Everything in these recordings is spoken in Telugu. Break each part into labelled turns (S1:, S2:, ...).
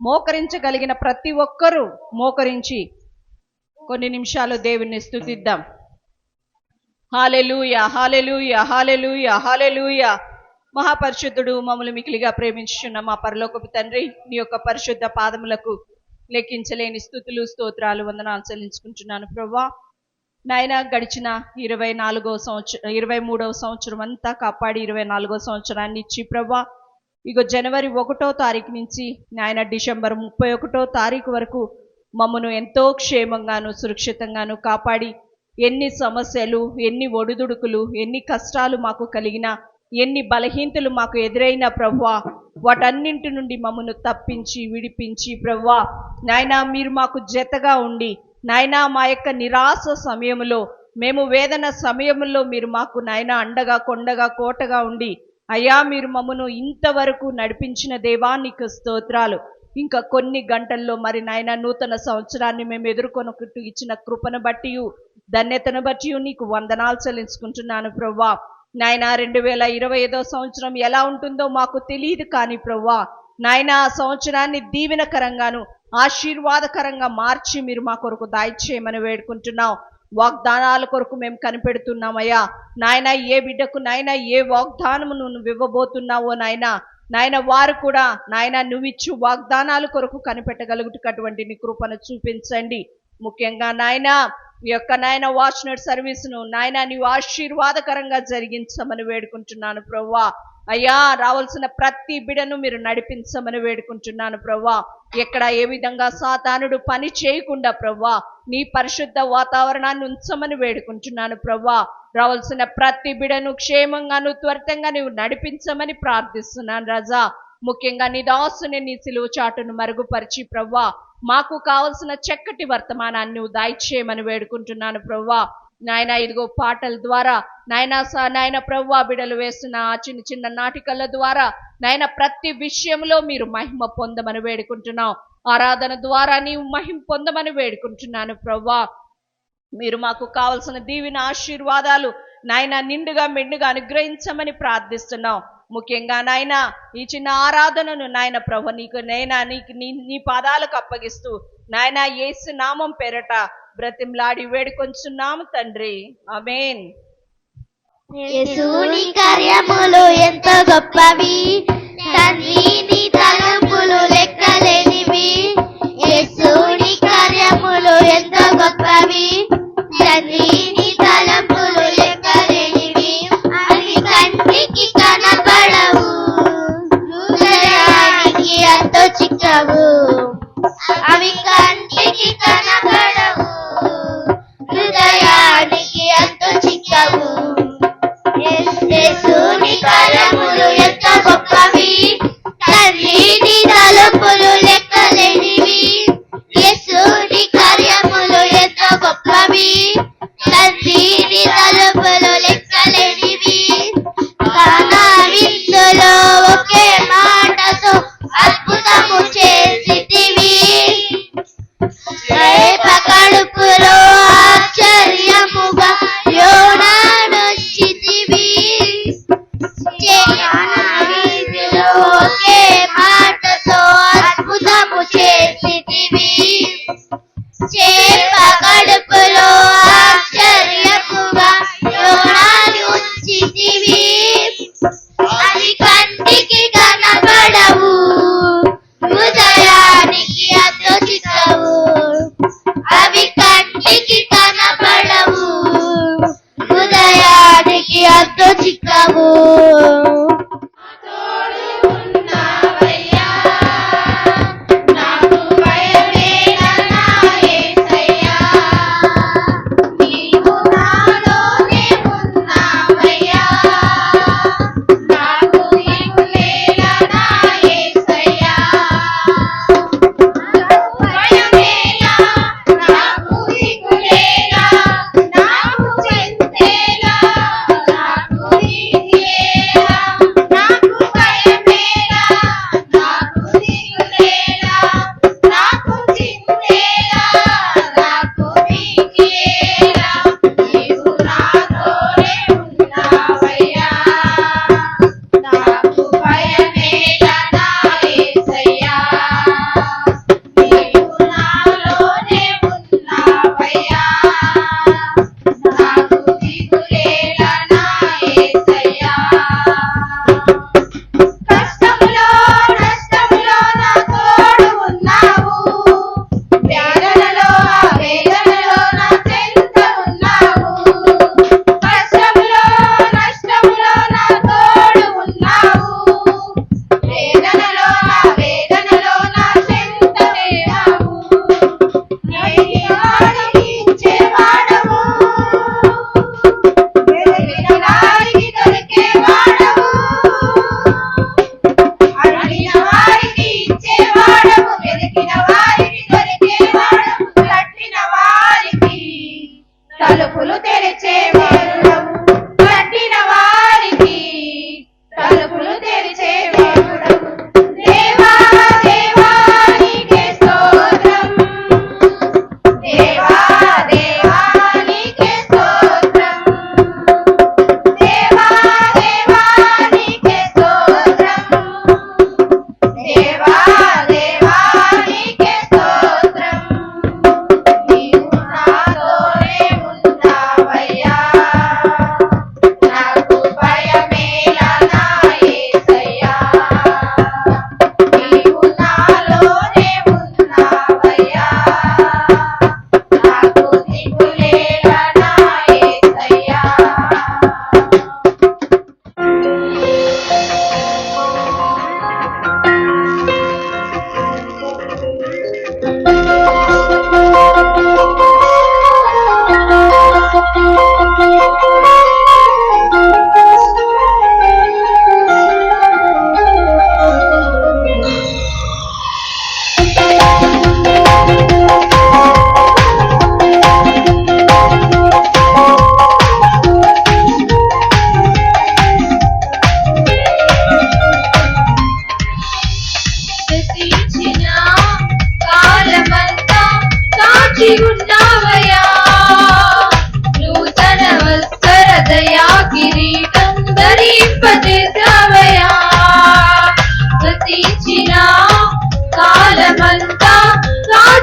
S1: మోకరించగలిగిన ప్రతి ఒక్కరూ మోకరించి కొన్ని నిమిషాలు దేవుణ్ణి స్తుతిద్దాం. హల్లెలూయా, హల్లెలూయా, హల్లెలూయా, హల్లెలూయా. మహాపరిశుద్ధుడు, మమ్మల్ని మికిలిగా ప్రేమించుచున్న మా పరలోకపు తండ్రి, నీ యొక్క పరిశుద్ధ పాదములకు లెక్కించలేని స్తుతులు, స్తోత్రాలు, వందనాలు చెల్లించుకుంటున్నాను ప్రభువా. నాయన, గడిచిన 23వ సంవత్సరం అంతా కాపాడి 24వ సంవత్సరాన్ని ఇచ్చి ప్రభువా, ఇగో జనవరి 1వ తారీఖు నుంచి నాయన డిసెంబర్ 31వ తారీఖు వరకు మమ్మను ఎంతో క్షేమంగాను సురక్షితంగాను కాపాడి, ఎన్ని సమస్యలు, ఎన్ని ఒడిదుడుకులు, ఎన్ని కష్టాలు మాకు కలిగినా, ఎన్ని బలహీనతలు మాకు ఎదురైన ప్రభువా, వాటన్నింటి నుండి మమ్మను తప్పించి విడిపించి ప్రభువా నాయనా, మీరు మాకు జతగా ఉండి నాయనా, మా యొక్క నిరాశ సమయంలో, మేము వేదన సమయంలో మీరు మాకు నాయనా అండగా, కొండగా, కోటగా ఉండి అయ్యా, మీరు మమ్మను ఇంతవరకు నడిపించిన దేవా నీకు స్తోత్రాలు. ఇంకా కొన్ని గంటల్లో మరి నాయన నూతన సంవత్సరాన్ని మేము ఎదుర్కొనట్టు ఇచ్చిన కృపను బట్టి, ధన్యతను బట్టి నీకు వందనాలు చెల్లించుకుంటున్నాను ప్రభువా. నాయన, 2025వ సంవత్సరం ఎలా ఉంటుందో మాకు తెలియదు కానీ ప్రభువా నాయన, ఆ సంవత్సరాన్ని దీవెనకరంగాను ఆశీర్వాదకరంగా మార్చి మీరు మా కొరకు దయచేయమని వేడుకుంటున్నాం. వాగ్దానాల కొరకు మేము కనిపెడుతున్నామయ్యా నాయన. ఏ బిడ్డకు నాయన ఏ వాగ్దానము నువ్వు ఇవ్వబోతున్నావో నాయన వారు కూడా నాయన నువ్విచ్చు వాగ్దానాల కొరకు కనిపెట్టగలుగుటటువంటి నీ కృపను చూపించండి. ముఖ్యంగా నాయన ఈ యొక్క నాయన వాచ్నట్ సర్వీస్ను నాయన నీవు ఆశీర్వాదకరంగా జరిగించమని వేడుకుంటున్నాను ప్రభువా. అయ్యా, రావాల్సిన ప్రతి బిడను మీరు నడిపించమని వేడుకుంటున్నాను ప్రభువా. ఎక్కడ ఏ విధంగా సాతానుడు పని చేయకుండా ప్రభువా నీ పరిశుద్ధ వాతావరణాన్ని ఉంచమని వేడుకుంటున్నాను ప్రభువా. రావాల్సిన ప్రతి బిడను క్షేమంగాను త్వరితంగా నువ్వు నడిపించమని ప్రార్థిస్తున్నాను రాజా. ముఖ్యంగా నీ దాసుని నీ సిలువ చాటును మరుగుపరిచి ప్రభువా మాకు కావలసిన చక్కటి వర్తమానాన్ని నువ్వు దయచేయమని వేడుకుంటున్నాను ప్రభువా. నాయన, ఇదిగో పాటల ద్వారా నాయన ప్రభువా బిడలు వేస్తున్న ఆ చిన్న చిన్న నాటికల ద్వారా నాయన ప్రతి విషయంలో మీరు మహిమ పొందమని వేడుకుంటున్నావు. ఆరాధన ద్వారా నీవు మహిమ పొందమని వేడుకుంటున్నాను ప్రభువా. మీరు మాకు కావలసిన దీవెన ఆశీర్వాదాలు నాయన నిండుగా మెండుగా అనుగ్రహించమని ప్రార్థిస్తున్నాం. ముఖ్యంగా నాయన ఈ చిన్న ఆరాధనను నాయన ప్రభు నీకు నీ పాదాలకు అప్పగిస్తూ నాయన యేసు నామం పేరట బ్రతిమలాడి వేడుకొంచున్నాము తండ్రి, ఆమేన్.
S2: యేసుని కార్యములు ఎంతో గొప్పవి, తండ్రి నీ తలంపులు లెక్కలేనివి. యేసుని కార్యములు ఎంతో గొప్పవి, తండ్రి నీ తలంపులు లెక్కలేనివి. అవి కంటికి కనబడవు, హృదయానికి ఎంతో చిక్కవు. అవి కంటికి కనబడవు, హృదయానికి ఎంతో చిక్కవు. యేసుని కార్యములు ఎంతో గొప్పవి, తండ్రి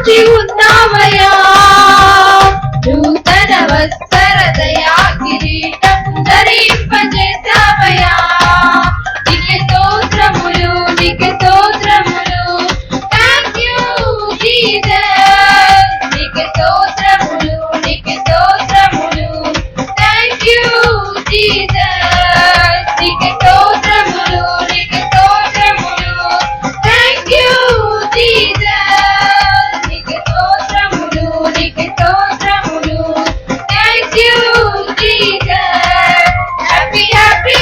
S3: కాచి ఉన్నావయా నూతన వస్త్ర దయా కిరీటం ధరింపజేశావయా నీకే స్తోత్రములు నీకే స్తోత్రములు థాంక్ యూ జీసస్ నీకే స్తోత్రములు నీకే స్తోత్రములు థాంక్ యూ జీసస్ నీకే స్తోత్రములు నీకే స్తోత్రములు థాంక్ యూ జీసస్ నీకే స్తోత్రములు నీకే స్తోత్రములు thank you Jesus happy happy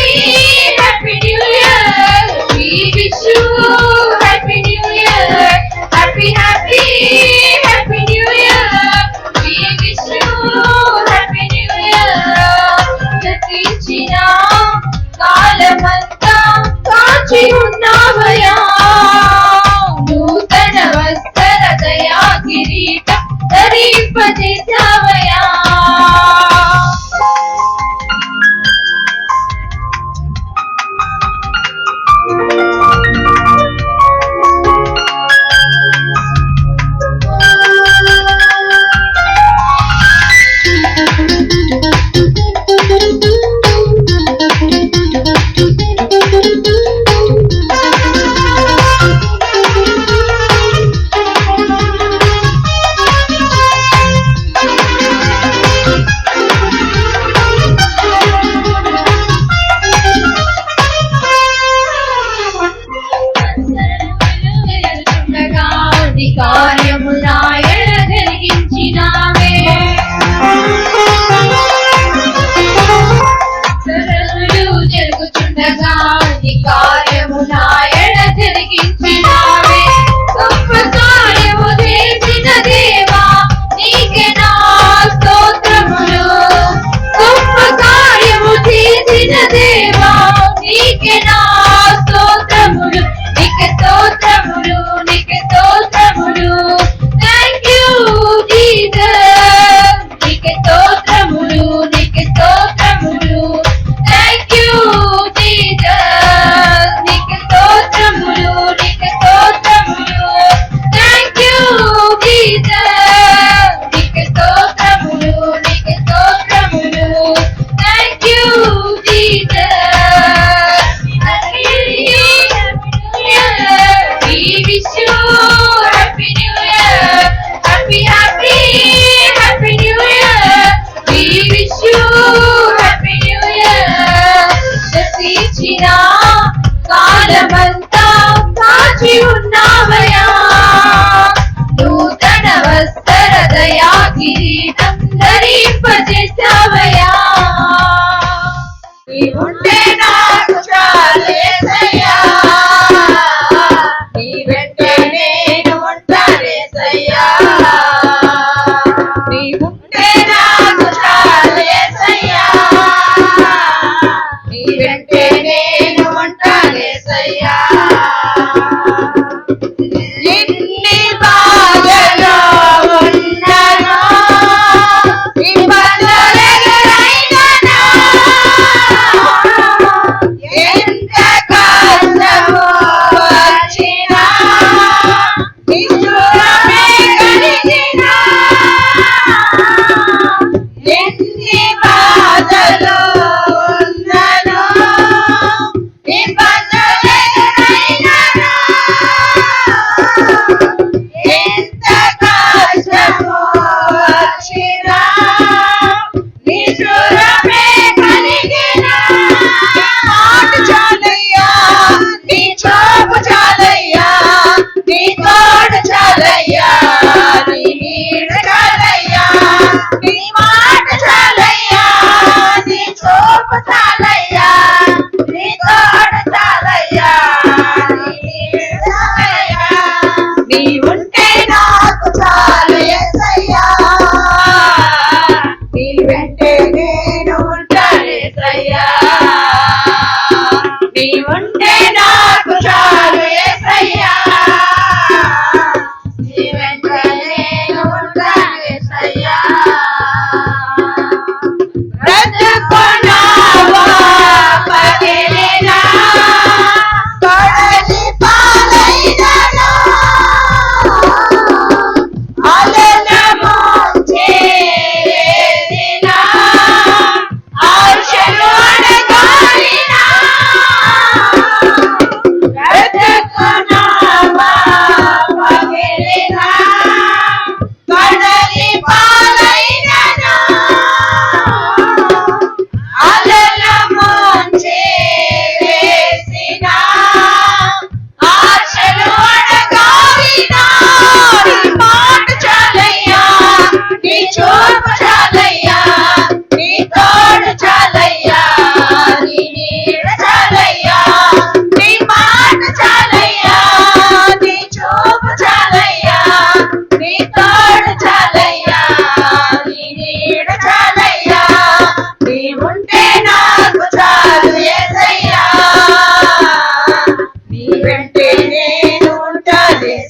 S3: happy new year we wish you happy new year happy happy happy new year we wish you happy new year గతించిన కాలమంతా కాచి ఉన్నావయా నూతన వస్త్ర దయా కిరీటం ధరింపజేశావయా కార్యము నాయన జరిగించినావే సరళులు జరుగుచుండగా నీ కార్యము నాయన జరిగించినావే గొప్ప కార్యము చేసిన దేవా నీకే నా స్తోత్రములు గొప్ప కార్యము చేసిన దేవా నీకే నా స్తోత్రములు నీకే స్తోత్రములు నీకే స్తోత్రములు థాంక్ యూ జీసస్ నీకే స్తోత్రములు నీకే స్తోత్రములు థాంక్ యూ జీసస్ నీకే స్తోత్రములు నీకే స్తోత్రములు థాంక్ యూ జీసస్ నీకే స్తోత్రములు నీకే స్తోత్రములు thank you Jesus happy we wish you happy new year happy happy happy new year we wish you happy new year గతించిన కాలమంతా కాచి ఉన్నావయా నూతన వస్త్ర దయా కిరీటం ధరింపజేశావయా నీవుంటే నాకు చాలేసయ్యా నీ వెంటే నేను ఉంటానేసయ్యా నీవుంటే నాకు చాలేసయ్యా నీ వెంటే నేను ఉంటానేసయ్యా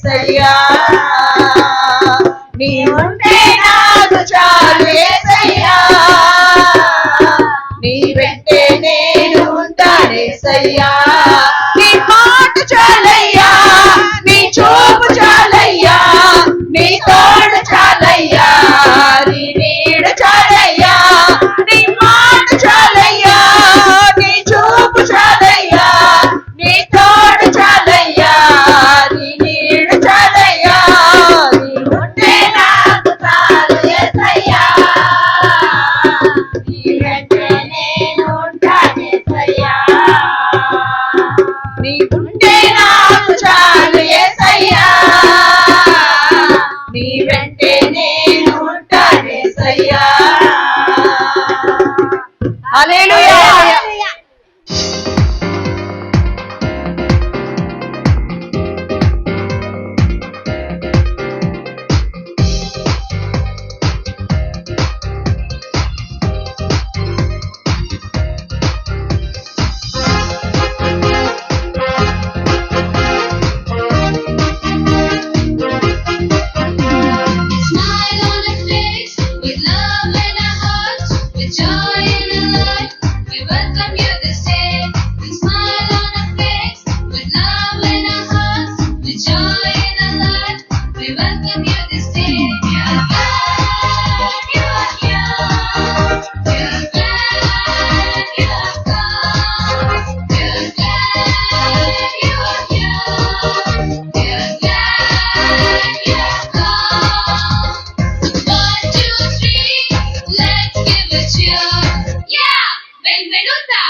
S3: యేసయ్యా నీ ఉంటే నాకు చాలు యేసయ్యా నీ వెంటే నేను ఉంటానేసయ్యా నీ మాట చాలయ్యా నీ చూపు చాలయ్యా నీ తోడు చాలయ్యా నీ నీడ చాలయ్యా నీ మాట చాలయ్యా నీ చూపు చాలయ్యా నీ తోడు చాలయ్యా నీ నీడ చాలయ్యా నీ ఉంటే నాకు చాలు యేసయ్యా నీ వెంటే నేను ఉంటానేసయ్యా నీ ఉంటే నాకు చాలు యేసయ్యా నీ వెంటే నేను ఉంటానేసయ్యా హల్లెలూయా
S2: Smile on a face, with love in our hearts, with joy in our life, we welcome you this day. With smile on our face, with love in our hearts, with joy in our life, we welcome you this day. We are glad you are here. We are glad you are come. We are glad you are here. We are glad you are come. 1, 2, 3, let's give a cheer. Yeah, benvenuta.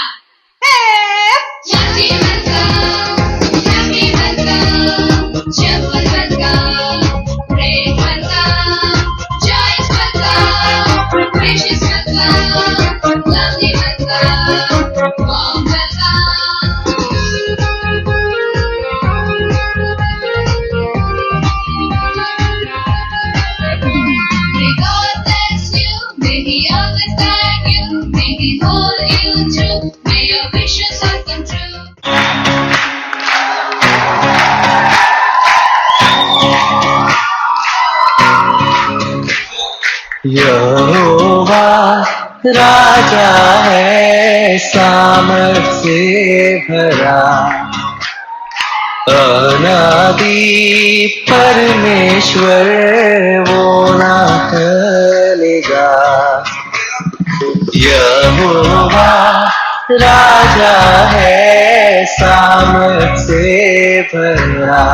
S2: Happy welcome, cheerful welcome, great welcome, joyous welcome, gracious welcome, lovely welcome, warm welcome. May God bless you, may He always guide you, may He hold you true, may your wishes all come true.
S4: यहोवा राजा है सामर्थ से भरा अनादि परमेश्वर वो ना टलेगा यहोवा राजा है सामर्थ से भरा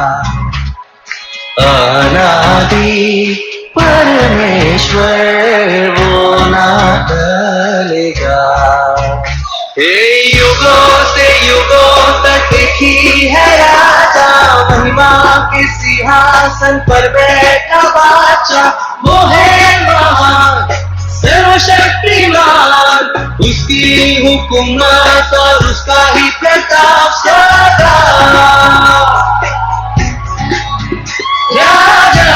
S4: अनादि परमेश्वर वो ना टलेगा हे युगों से युगों तक एक ही है राजा महिमा के सिंहासन पर बैठा बादशाह वो है महान सर्वशक्तिमान उसकी हुकूमत और उसका ही प्रताप सदा राजा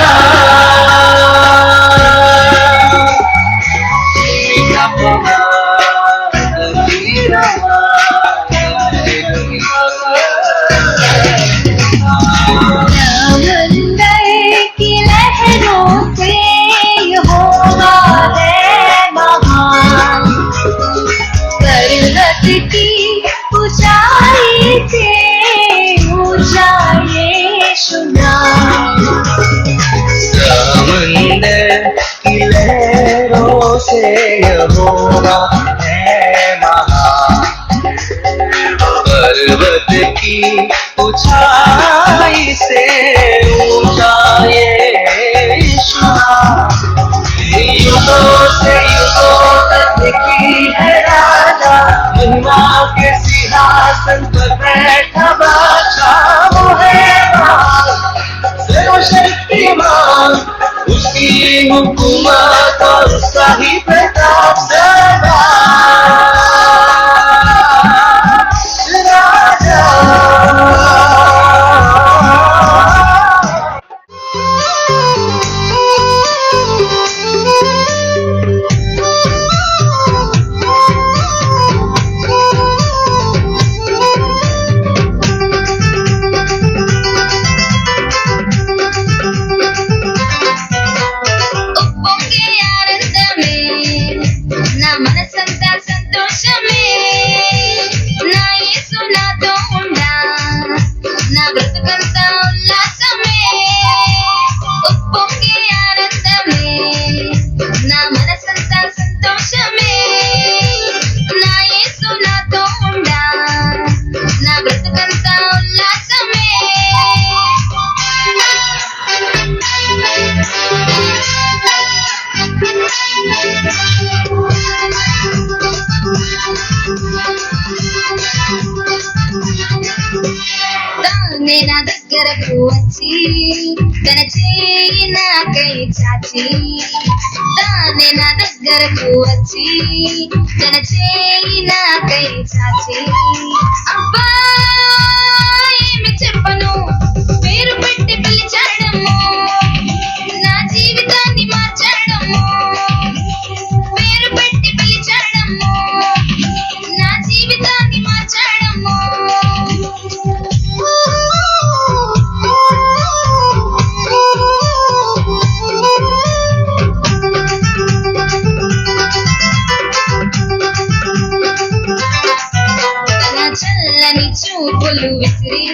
S2: समंदर की लहरों से यहोवा है महान पर्वत की ऊंचाई से ऊंचा यीशु नाम
S4: समंदर की लहरों से यहोवा है महान पर्वत की ऊंचाई से ऊंचा यीशु युगों से युगों तक की है राजा महिमा के सिंहासन पर बैठा बादशाह वो है महान सर्वशक्तिमान उसकी हुकूमत और उसका ही प्रताप सदा राजा
S2: నా దగ్గరకు వచ్చి తన చేయి నాకై చాచి తానే నా దగ్గరకు వచ్చి తన చేయి నాకై చాచి అబ్బా ఏమి చెప్పను పేరు పెట్టి పిలిచాడము నా జీవితాన్ని మార్చాడము పేరు పెట్టి పిలిచాడము నా జీవితాన్ని మార్చాడము తన చల్లని చూపులు విసిరి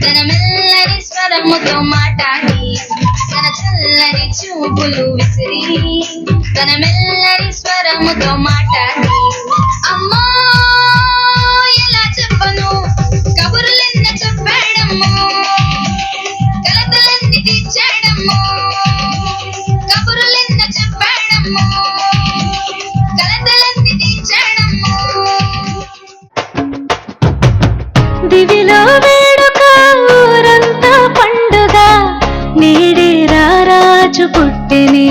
S2: తన మెల్లని స్వరముతో మాట్లాడి తన చల్లని చూపులు విసిరి తన మెల్లని స్వరముతో మాట్లాడి అమ్మా ఎలా చెప్పను కబుర్లెన్న చెప్పాడమ్మో కలతలన్నీ తీర్చాడమ్మో కబుర్లెన్న చెప్పాడమ్మో కలతలన్నీ తీర్చాడమ్మో
S5: దివిలో వేడుక ఊరంతా పండుగ నేడే రారాజు పుట్టెనే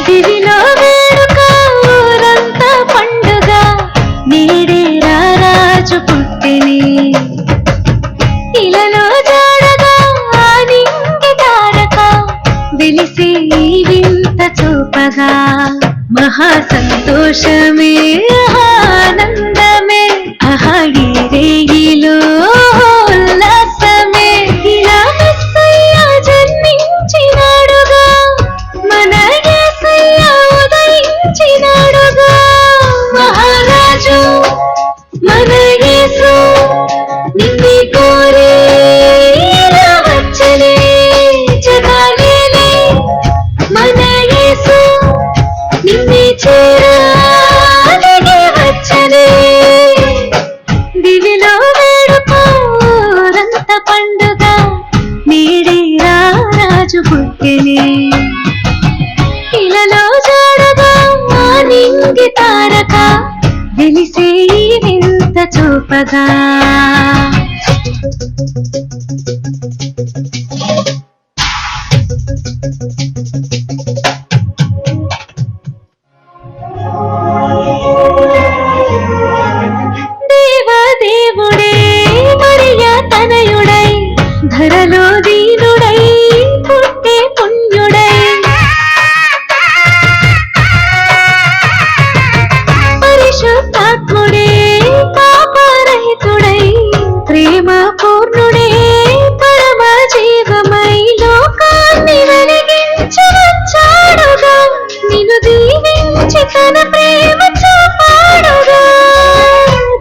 S5: దివిలో వేడుక ఊరంతా పండుగ నేడే రారాజు పుట్టెనే ఇలలో జాడగా ఆనింగి తారక వెలిసి ఈ వింత చూపగా మహా సంతోషమే ఆనందమే అహడి రేగిలో ఉల్లాసమే ఇలా మెస్సయ్య జన్మించినాడుగా మన యేసయ్య ఉదయించినాడుగా మహారాజు మన యేసు నిన్ను కోరే ఇలా వచ్చనే జగాలేలే మన యేసు నిన్ను చేరాలని వచ్చనే దివిలో వేడుకోరంత పండుగ నేడే రారాజు పుట్టెనే ఇలలో జాడగా ఆనింగి తారక వెలిసే ఈ వింత చూపగా దేవదేవుడే మరియా తనయుడై ధరలో దీనుడై పుట్టే పుణ్యుడై పరిశుద్ధాత్ముడే పాపరహితుడై ప్రేమ పూర్ణుడే పరమ జీవమై లోకాన్ని వెలిగించి వచ్చాడుగా నిన్ను దీవించి తన ప్రేమ చూపాడుగా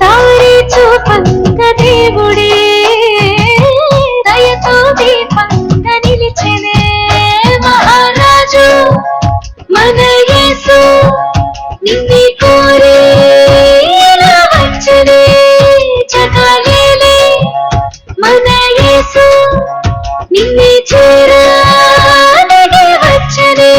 S5: దారి చూపంగ దేవుడే దయతో దీపంగ నిలిచెనే మహారాజు మన యేసు నిన్ను కోరే ఇలా వచ్చనే జగాలేలే మన యేసు నిన్ను చేరాలని వచ్చనే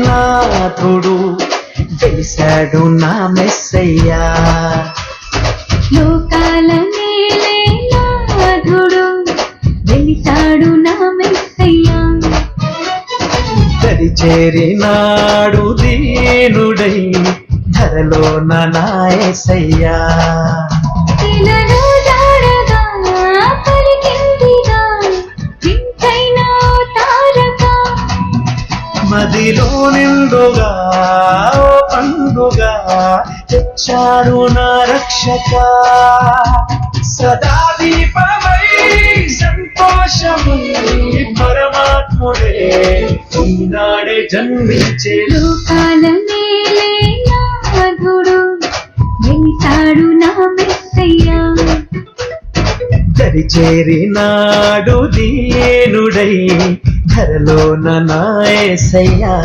S4: నాథుడు వెలిశాడు నా మెస్సయ్యా
S5: లోకాల నేలే నాథుడు వెలిశాడు నా మెస్సయ్యా
S4: దరి చేరినాడు దీనుడై ధరలో నా యేసయ్యా.
S5: ఇలలో జాడగా పలికిందిగా ఇంకైనా తారక
S4: మదిలో నిండుగా ఓ పండుగా తెచ్చాడు నా రక్షక. సదా దీపమై సంతోషమై పరమాత్ముడే ఈనాడే జన్మించే.
S5: లోకాల మేలే నాథుడు వెలిసాడు నా మెస్సయ్యా.
S4: దరి చేరినాడు దీనుడై ధరలో నా యేసయ్యా.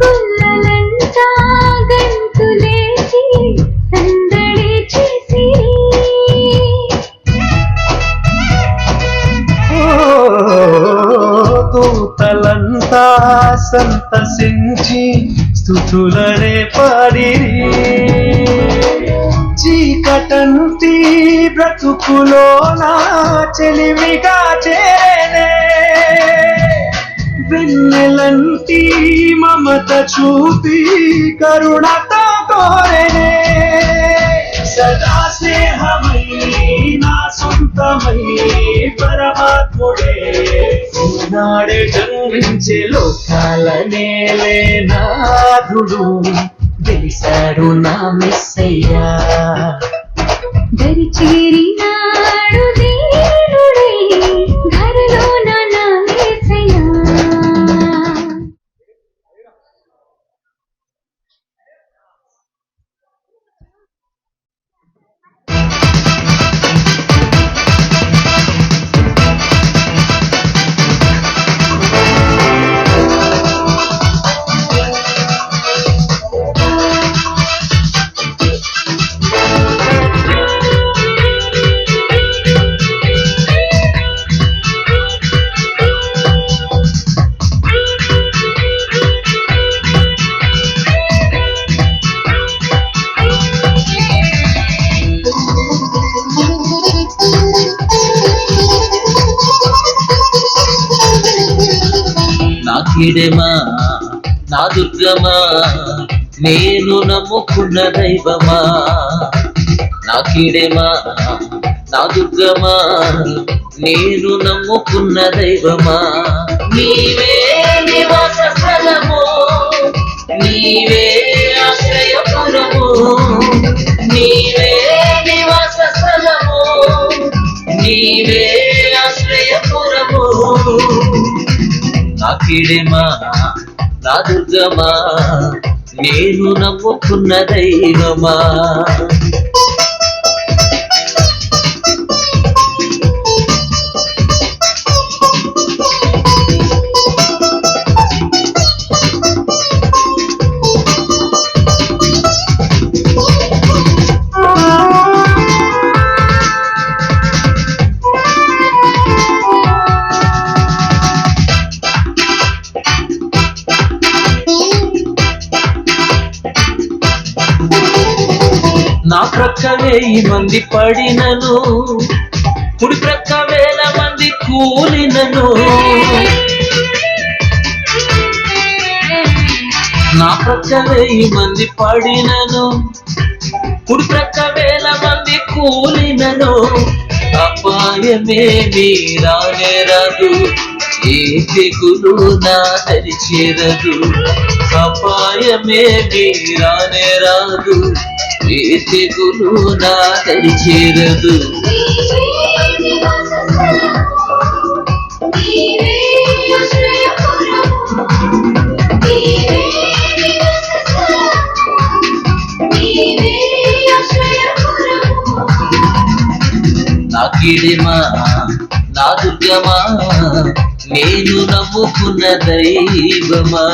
S5: గుల్లలంతా గంతులేసి సందడి చేసి
S4: దూతలంతా సంతసించి స్తుతులనే పాడిరి. చీకటంటి బ్రతుకులో నా చెలిమిగా చేరేనే. వెన్నెలంటి మమత చూపి కరుణతో కోరేనే. సదా స్నేహమై నా సొంతమై పరమాత్ముడే ఈనాడే జన్మించే. లోకాల నేలే నాథుడు వెలిసాడు నా మెస్సయ్యా.
S5: దరి చేరినాడు దీనుడై ధరలో నా యేసయ్యా.
S6: నా కీడెమా నా దుర్గమా నేను నమ్ముకున్న దైవమా. నా కీడెమా నా దుర్గమా నేను నమ్ముకున్న దైవమా. నీవే నివాస స్థలము, నీవే ఆశ్రయపురము, నీవే నివాస స్థలము, నీవే ఆశ్రయపురము. నా కీడెమా నా దుర్గమా నేను నమ్ముకున్న దైవమా. నా ప్రక్క 1000 మంది పడినను, కుడి ప్రక్క 1000 మంది కూలినను. నా ప్రక్క 1000 మంది పడినను, కుడి ప్రక్క 1000 మంది కూలినను. అపాయమేమీ రానే రాదు, ఏ తెగులు నా దరి చేరదు. అపాయమేమీ రానే రాదు, ఏ తెగులు నా దరి చేరదు. కిడిమా నా దుర్గమా నేను నమ్ముకున్న దైవమా.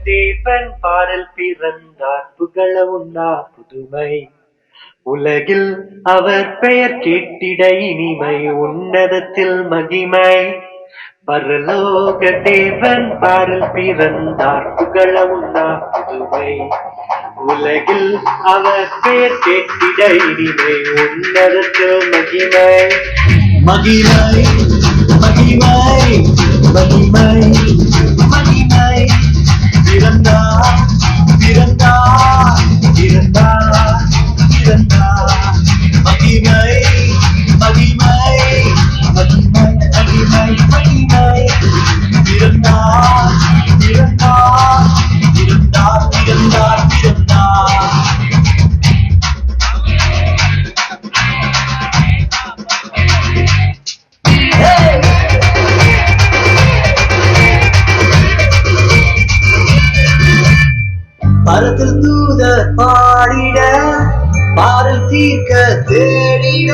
S7: தேவன் பாடல் பிறந்தார் புகழ உண்ணா புதுமை உலகில் அவர் பெயர் கேட்டிட இனிமை உன்னதத்தில் மகிமை. பரலோக தேவன் பாடல் பிறந்தார் புகழ உண்ணா புதுமை உலகில் அவர் பெயர் கேட்டிட இனிமை உன்னதத்தில் மகிமை.
S4: மகிமை மகிமை மகிமை மகிமை பிறந்தார் பிறந்தார் பிறந்தார் பிறந்தார். மகிமை மகிமை மகிமை மகிமை மகிமை பிறந்தார் பிறந்தார் பிறந்தார் பிறந்தார் பிறந்தார். பரத்தில் தூதர் பாடிட பாடல் தீர்க்க தேடிட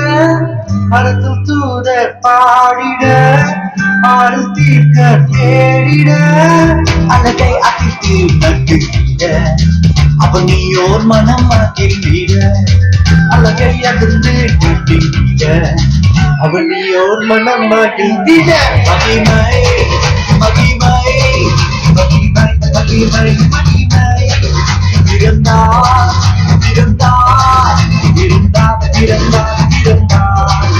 S4: பரத்தில் தூதர் பாடிட பாடல் தீர்க்க தேடிட அழகை அகித்து நட்டுவிட அவனியோர் மனம் மகிழ்ந்திட அழகை அதிர்ந்து நட்டுவிட அவனியோர் மனம் மகிழ்ந்திட. மகிமை மகிமை மகிமை மகிமை மகிமை பிறந்தார் பிறந்தார் பிறந்தார் பிறந்தார் பிறந்தார்.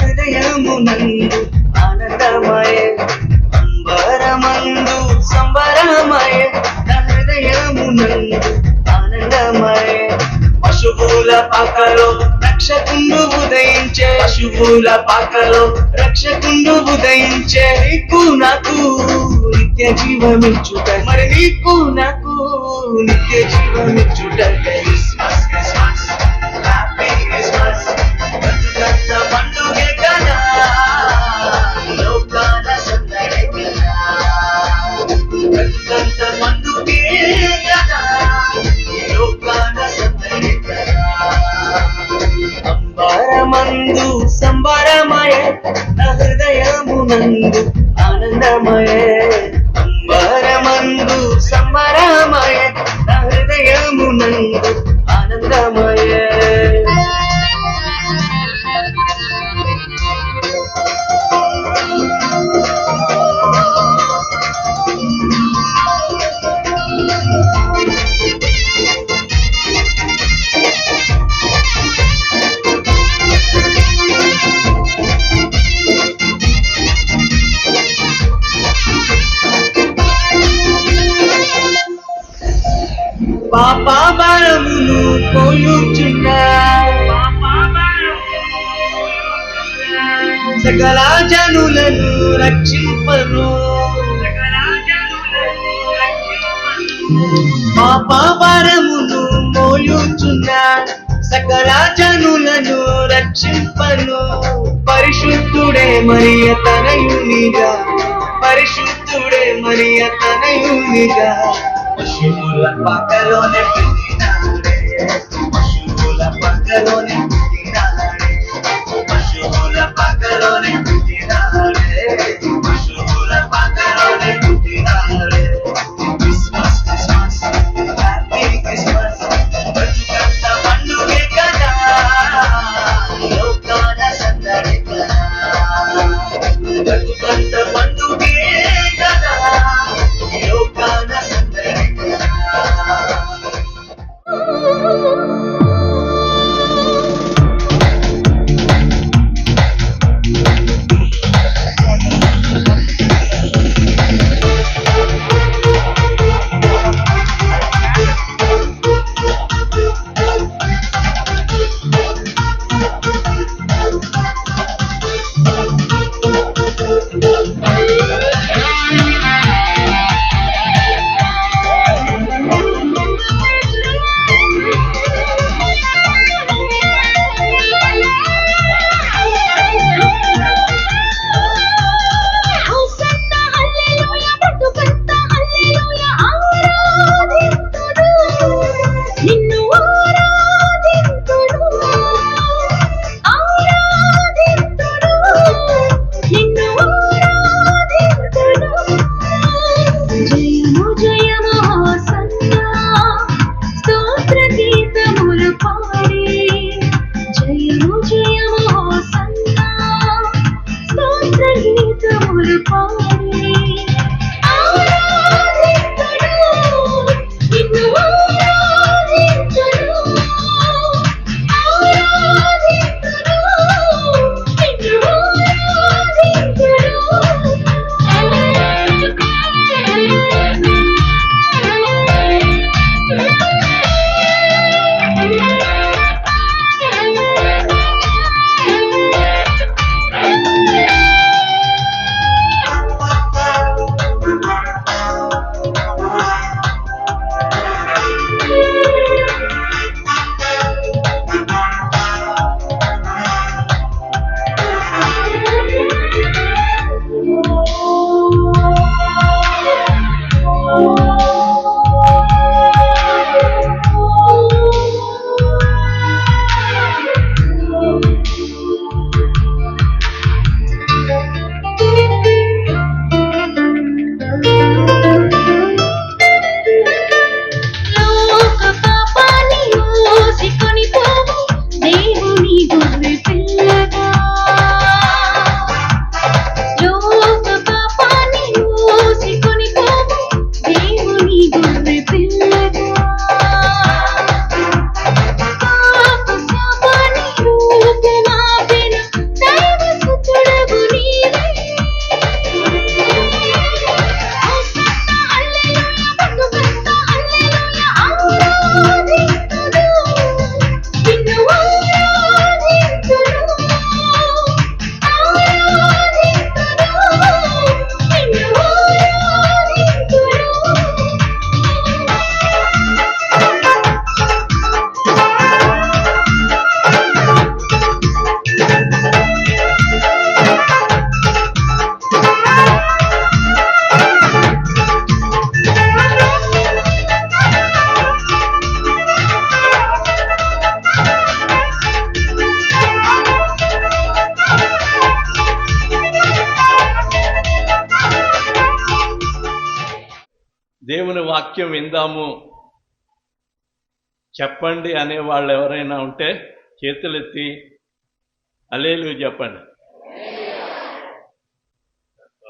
S7: హృదయమునందు ఆనందమయే అంబరమందు సంబరమయే హృదయమునందు ఆనందమయే. పశువుల పాకలో రక్షకుండు ఉదయించే పశువుల పాకలో రక్షకుండు ఉదయించే. నీకు నాకు నిత్య జీవమిచ్చుట మరి నీకు నాకు నిత్య జీవమిచ్చుట. క్రిస్మస్ క్రిస్మస్ హ్యాపీ క్రిస్మస్ పండుగే కదా లోకాల సందడి కదా పండుగే కదా లోకాల సందడి కదా. అంబరమందు సంబరమయే నా హృదయమునందు ఆనందమయే అంబరమందు సంబరమయే నా హృదయమునందు పాపాభారమును మోయుచున్నా సకల జనులను రక్షింపను పాపాభారమును మోయుచున్నా సకల జనులను రక్షింపను పరిశుద్ధుడే మరియ తనయునిగా పరిశుద్ధుడే మరియ తనయునిగా పశువుల పక్కలోనే పుట్టినాడే పశువుల పక్కలోనే పుట్టినాడే పశువుల పక్కలోనే పుట్టినాడే పశువుల పక్కలోనే పుట్టినాడే క్రిస్మస్ క్రిస్మస్ హ్యాపీ క్రిస్మస్ బతుకంత పండుగే కదా లోకాన సందడి కదా బతుకంత పండుగే కదా లోకాన సందడి కదా
S8: దేవుని వాక్యం విందాము చెప్పండి అనే వాళ్ళు ఎవరైనా ఉంటే చేతులెత్తి హల్లెలూయా చెప్పండి.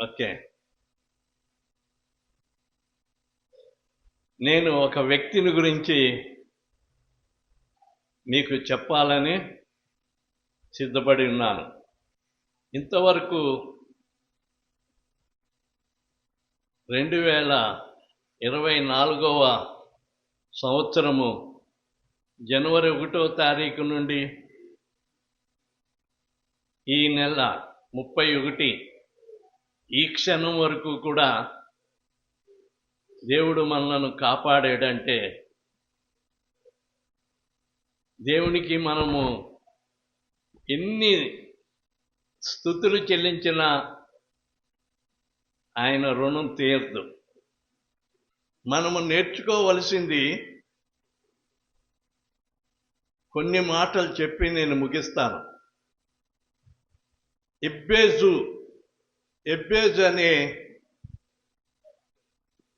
S8: ఓకే, నేను ఒక వ్యక్తిని గురించి మీకు చెప్పాలని సిద్ధపడి ఉన్నాను. ఇంతవరకు 2024వ సంవత్సరము జనవరి 1వ తారీఖు నుండి ఈ నెల 31 ఈ క్షణం వరకు కూడా దేవుడు మనలను కాపాడాడంటే దేవునికి మనము ఎన్ని స్తుతులు చెల్లించినా ఆయన రుణం తీరదు. మనము నేర్చుకోవలసింది కొన్ని మాటలు చెప్పి నేను ముగిస్తాను. ఎబ్బేజు అనే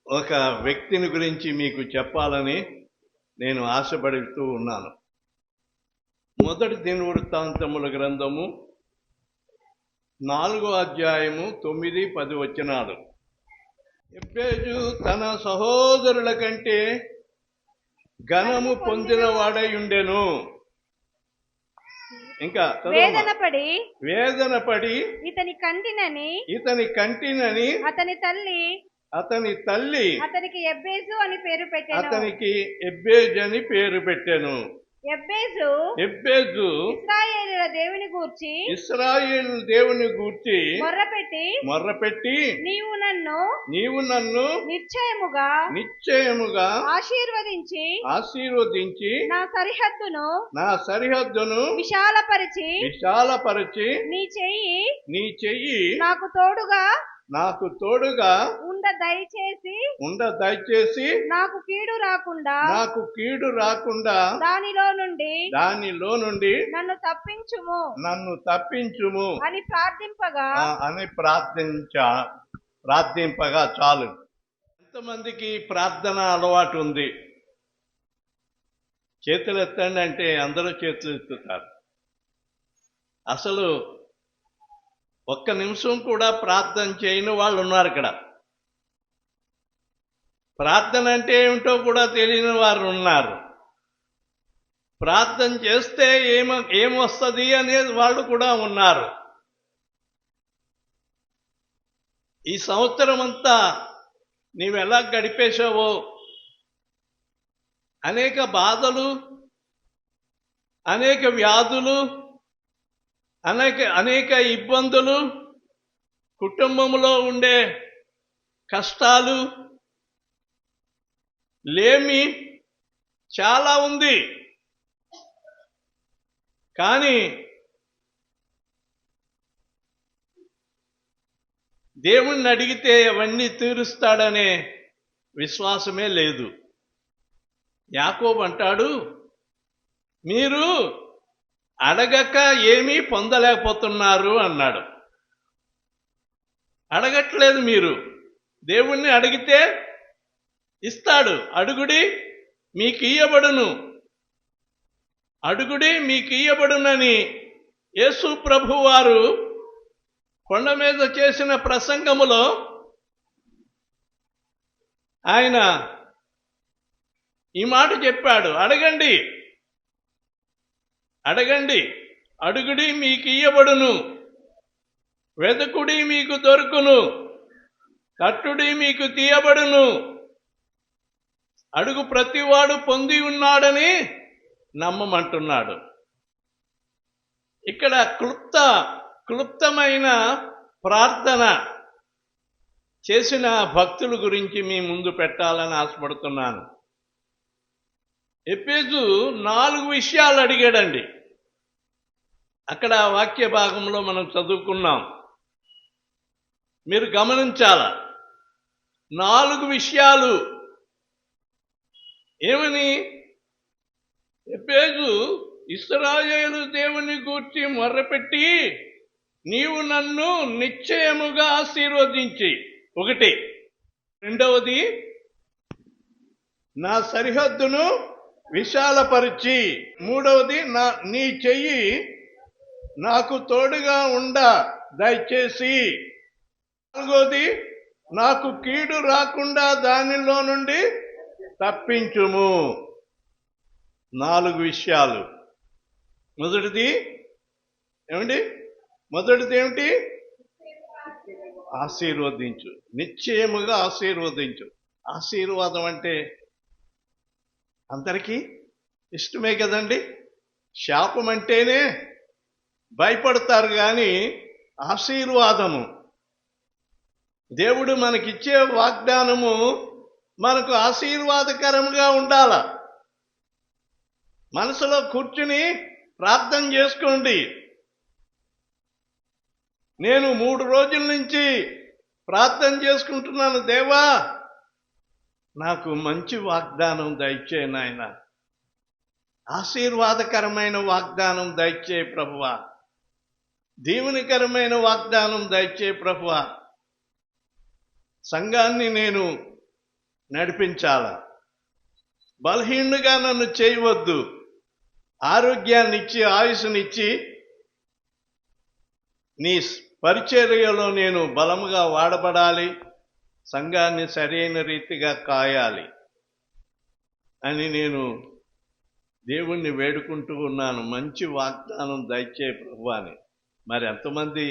S8: ఒక వ్యక్తిని గురించి మీకు చెప్పాలని నేను ఆశపడుతూ ఉన్నాను. మొదటి దినవృత్తాంతముల గ్రంథము 4వ అధ్యాయము 9-10 వచనాలు. ఎబ్బేజు తన సహోదరుల కంటే ఘనము పొందిన వాడై ఉండెను. ఇంకా వేదనపడి ఇతని కంటినని అతని తల్లి అతనికి ఎబ్బేజు అని పేరు పెట్టెను. ఎబ్బేజు ఇశ్రాయేలు దేవుని గూర్చి మొర్రపెట్టి నీవు నన్ను నిశ్చయముగా ఆశీర్వదించి నా సరిహద్దును విశాలపరిచి నీ చెయ్యి నాకు తోడుగా ఉండ దయచేసి నాకు కీడు రాకుండా దానిలో నుండి నన్ను తప్పించుము అని ప్రార్థింపగా చాలు. ఎంతమందికి ప్రార్థన అలవాటు ఉంది? చేతులు ఎత్తండి అంటే అందరూ చేతులు ఎత్తుతారు. అసలు ఒక్క నిమిషం కూడా ప్రార్థన చేయని వాళ్ళు ఉన్నారు ఇక్కడ. ప్రార్థన అంటే ఏమిటో కూడా తెలియని వారు ఉన్నారు. ప్రార్థన చేస్తే ఏమొస్తుంది అనేది వాళ్ళు కూడా ఉన్నారు. ఈ సంవత్సరం అంతా నీవెలా గడిపేశావో, అనేక బాధలు, అనేక వ్యాధులు, అనేక ఇబ్బందులు, కుటుంబంలో ఉండే కష్టాలు, లేమి చాలా ఉంది. కానీ దేవుణ్ణి అడిగితే అవన్నీ తీరుస్తాడనే విశ్వాసమే లేదు. యాకోబు అంటాడు, మీరు అడగక ఏమీ పొందలేకపోతున్నారు అన్నాడు. అడగట్లేదు మీరు. దేవుణ్ణి అడిగితే ఇస్తాడు. అడుగుడి మీకు ఇయ్యబడునని యేసు ప్రభువారు కొండ మీద చేసిన ప్రసంగములో ఆయన ఈ మాట చెప్పాడు. అడగండి, అడుగుడి మీకు ఇయ్యబడును, వెదకుడి మీకు దొరుకును, తట్టుడి మీకు తీయబడును. అడుగు ప్రతివాడు పొంది ఉన్నాడని నమ్మమంటున్నాడు. ఇక్కడ క్లుప్తమైన ప్రార్థన చేసిన భక్తుల గురించి మీ ముందు పెట్టాలని ఆశపడుతున్నాను. ఎబ్బేజు 4 విషయాలు అడిగాడండి. అక్కడ వాక్య భాగంలో మనం చదువుకున్నాం. మీరు గమనించాల 4 విషయాలు. ఏమని? ఎబ్బేజు ఇశ్రాయేలు దేవుని గూర్చి మొర్రపెట్టి నీవు నన్ను నిశ్చయముగా ఆశీర్వదించి, 1. రెండవది, నా సరిహద్దును విశాలపరిచి, 3వది, నీ చెయ్యి నాకు తోడుగా ఉండ దయచేసి, 4వది, నాకు కీడు రాకుండా దానిలో నుండి తప్పించుము. 4 విషయాలు. మొదటిది ఏమిటి? ఆశీర్వదించు, నిశ్చయముగా ఆశీర్వదించు. ఆశీర్వాదం అంటే అందరికీ ఇష్టమే కదండి. శాపం అంటేనే భయపడతారు, కానీ ఆశీర్వాదము, దేవుడు మనకిచ్చే వాగ్దానము మనకు ఆశీర్వాదకరంగా ఉండాల. మనసులో కూర్చుని ప్రార్థన చేసుకోండి. నేను 3 రోజుల నుంచి ప్రార్థన చేసుకుంటున్నాను, దేవా నాకు మంచి వాగ్దానం దయచే నాయన, ఆశీర్వాదకరమైన వాగ్దానం దయచే ప్రభువా, దీవెనకరమైన వాగ్దానం దయచే ప్రభువా. సంఘాన్ని నేను నడిపించాల, బలహీనుగా నన్ను చేయవద్దు, ఆరోగ్యాన్నిచ్చి ఆయుష్నిచ్చి నీ పరిచర్యలో నేను బలముగా వాడబడాలి, సంఘాన్ని సరైన రీతిగా కాయాలి అని నేను దేవుణ్ణి వేడుకుంటూ ఉన్నాను. మంచి వాగ్దానం దయచే ప్రభువా అని. మరి ఎంతమంది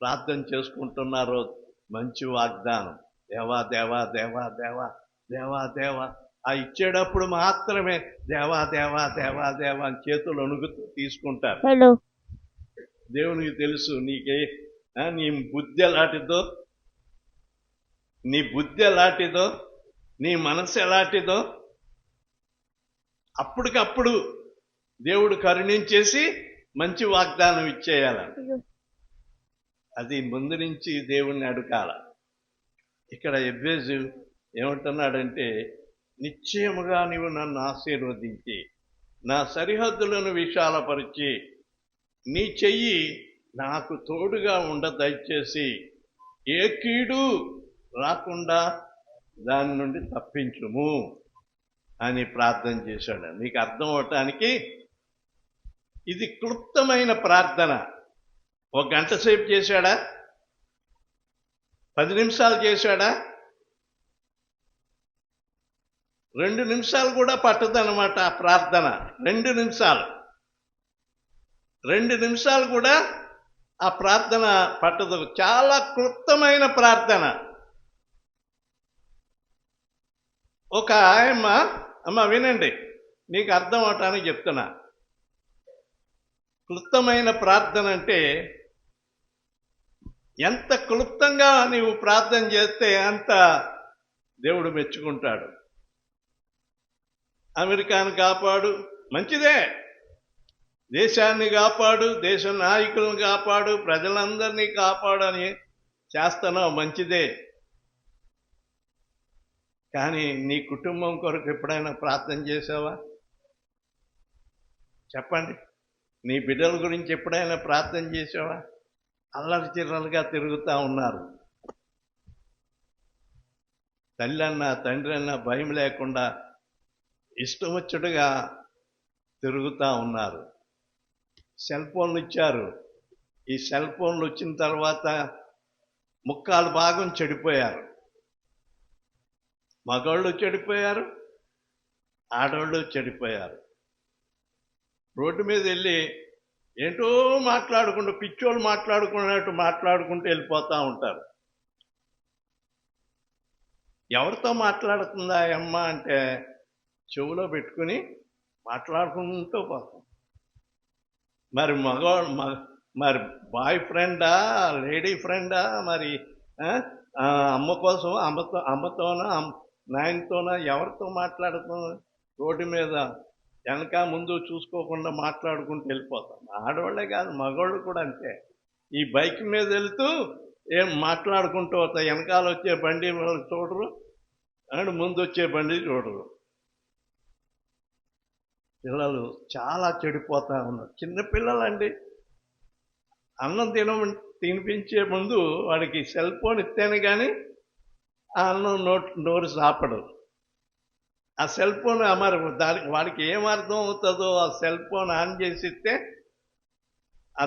S8: ప్రార్థన చేసుకుంటున్నారో మంచి వాగ్దానం, దేవా దేవా దేవా దేవా దేవా దేవా, ఆ ఇచ్చేటప్పుడు మాత్రమే దేవా దేవా దేవా దేవా అని చేతులు అణుగుతూ తీసుకుంటారు. దేవునికి తెలుసు నీ బుద్ధి ఎలాంటిదో, నీ బుద్ధి ఎలాంటిదో, నీ మనసు ఎలాంటిదో. అప్పటికప్పుడు దేవుడు కరుణించేసి మంచి వాగ్దానం ఇచ్చేయాలని, అది ముందు నుంచి దేవుణ్ణి అడగాల. ఇక్కడ ఎబ్బేజు ఏమంటున్నాడంటే, నిశ్చయముగా నీవు నన్ను ఆశీర్వదించి నా సరిహద్దులను విశాలపరిచి నీ చెయ్యి నాకు తోడుగా ఉండ దయచేసి ఏ కీడు రాకుండా దాని నుండి తప్పించుము అని ప్రార్థన చేశాడు. మీకు అర్థం అవటానికి ఇది క్లుప్తమైన ప్రార్థన. 1 గంట సేపు చేశాడా? 10 నిమిషాలు చేశాడా? 2 నిమిషాలు కూడా పట్టదనమాట ఆ ప్రార్థన. 2 నిమిషాలు కూడా ఆ ప్రార్థన పట్టదు. చాలా క్లుప్తమైన ప్రార్థన. ఒక అమ్మ వినండి, నీకు అర్థం అవటానికి చెప్తున్నా. క్లుప్తమైన ప్రార్థన అంటే ఎంత క్లుప్తంగా నీవు ప్రార్థన చేస్తే అంత దేవుడు మెచ్చుకుంటాడు. అమెరికాను కాపాడు, మంచిదే. దేశాన్ని కాపాడు, దేశ నాయకులను కాపాడు, ప్రజలందరినీ కాపాడు అని చేస్తున్నావు, మంచిదే. కానీ నీ కుటుంబం కొరకు ఎప్పుడైనా ప్రార్థన చేసావా? చెప్పండి. నీ బిడ్డల గురించి ఎప్పుడైనా ప్రార్థన చేసావా? అల్లరి చిర్రలుగా తిరుగుతూ ఉన్నారు. తల్లి అన్నా తండ్రి అన్నా భయం లేకుండా ఇష్టం వచ్చుడుగా తిరుగుతూ ఉన్నారు. సెల్ ఫోన్లు ఇచ్చారు. ఈ సెల్ ఫోన్లు వచ్చిన తర్వాత 3/4 భాగం చెడిపోయారు. మగవాళ్ళు చెడిపోయారు, ఆడవాళ్ళు చెడిపోయారు. రోడ్డు మీద వెళ్ళి ఏంటో మాట్లాడుకుంటూ, పిచ్చోళ్ళు మాట్లాడుకున్నట్టు మాట్లాడుకుంటూ వెళ్ళిపోతూ ఉంటారు. ఎవరితో మాట్లాడుతుందా అమ్మ అంటే చెవులో పెట్టుకుని మాట్లాడుకుంటూ పోతాం. మరి మరి బాయ్ ఫ్రెండా, లేడీ ఫ్రెండా, మరి అమ్మ కోసం అమ్మతోనా నాయనతోనా ఎవరితో మాట్లాడుతాం? రోడ్డు మీద వెనక ముందు చూసుకోకుండా మాట్లాడుకుంటూ వెళ్ళిపోతాం. ఆడవాళ్ళే కాదు, మగవాళ్ళు కూడా అంతే. ఈ బైక్ మీద వెళ్తూ ఏం మాట్లాడుకుంటూ పోతాయి. వెనకాల వచ్చే బండి చూడరు అండ్ ముందు వచ్చే బండి చూడరు. పిల్లలు చాలా చెడిపోతా ఉన్నారు. చిన్నపిల్లలండి, అన్నం తినిపించే ముందు వాడికి సెల్ ఫోన్ ఇస్తేనే కానీ ఆ అన్నం నోరు సాపడు. ఆ సెల్ ఫోన్ మరి వాడికి ఏం అర్థం అవుతుందో ఆ సెల్ ఫోన్ ఆన్ చేసి ఇస్తే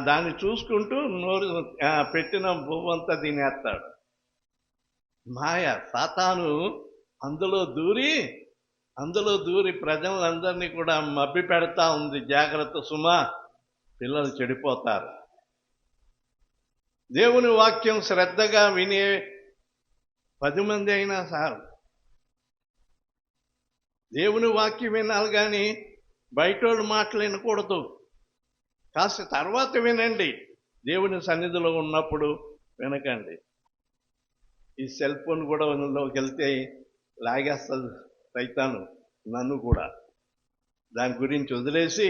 S8: దాన్ని చూసుకుంటూ నోరు పెట్టిన భూమంతా తినేస్తాడు. మాయ, సాతాను అందులో దూరి ప్రజలందరినీ కూడా మభ్య పెడతా ఉంది. జాగ్రత్త సుమా, పిల్లలు చెడిపోతారు. దేవుని వాక్యం శ్రద్ధగా వినే 10 మంది అయినా సార్, దేవుని వాక్యం వినాలి కానీ బయటోళ్ళు మాటలు వినకూడదు. కాస్త తర్వాత వినండి, దేవుని సన్నిధిలో ఉన్నప్పుడు వినకండి. ఈ సెల్ ఫోన్ కూడా లోకి వెళ్తే లాగేస్తుంది సైతాను నన్ను కూడా. దాని గురించి వదిలేసి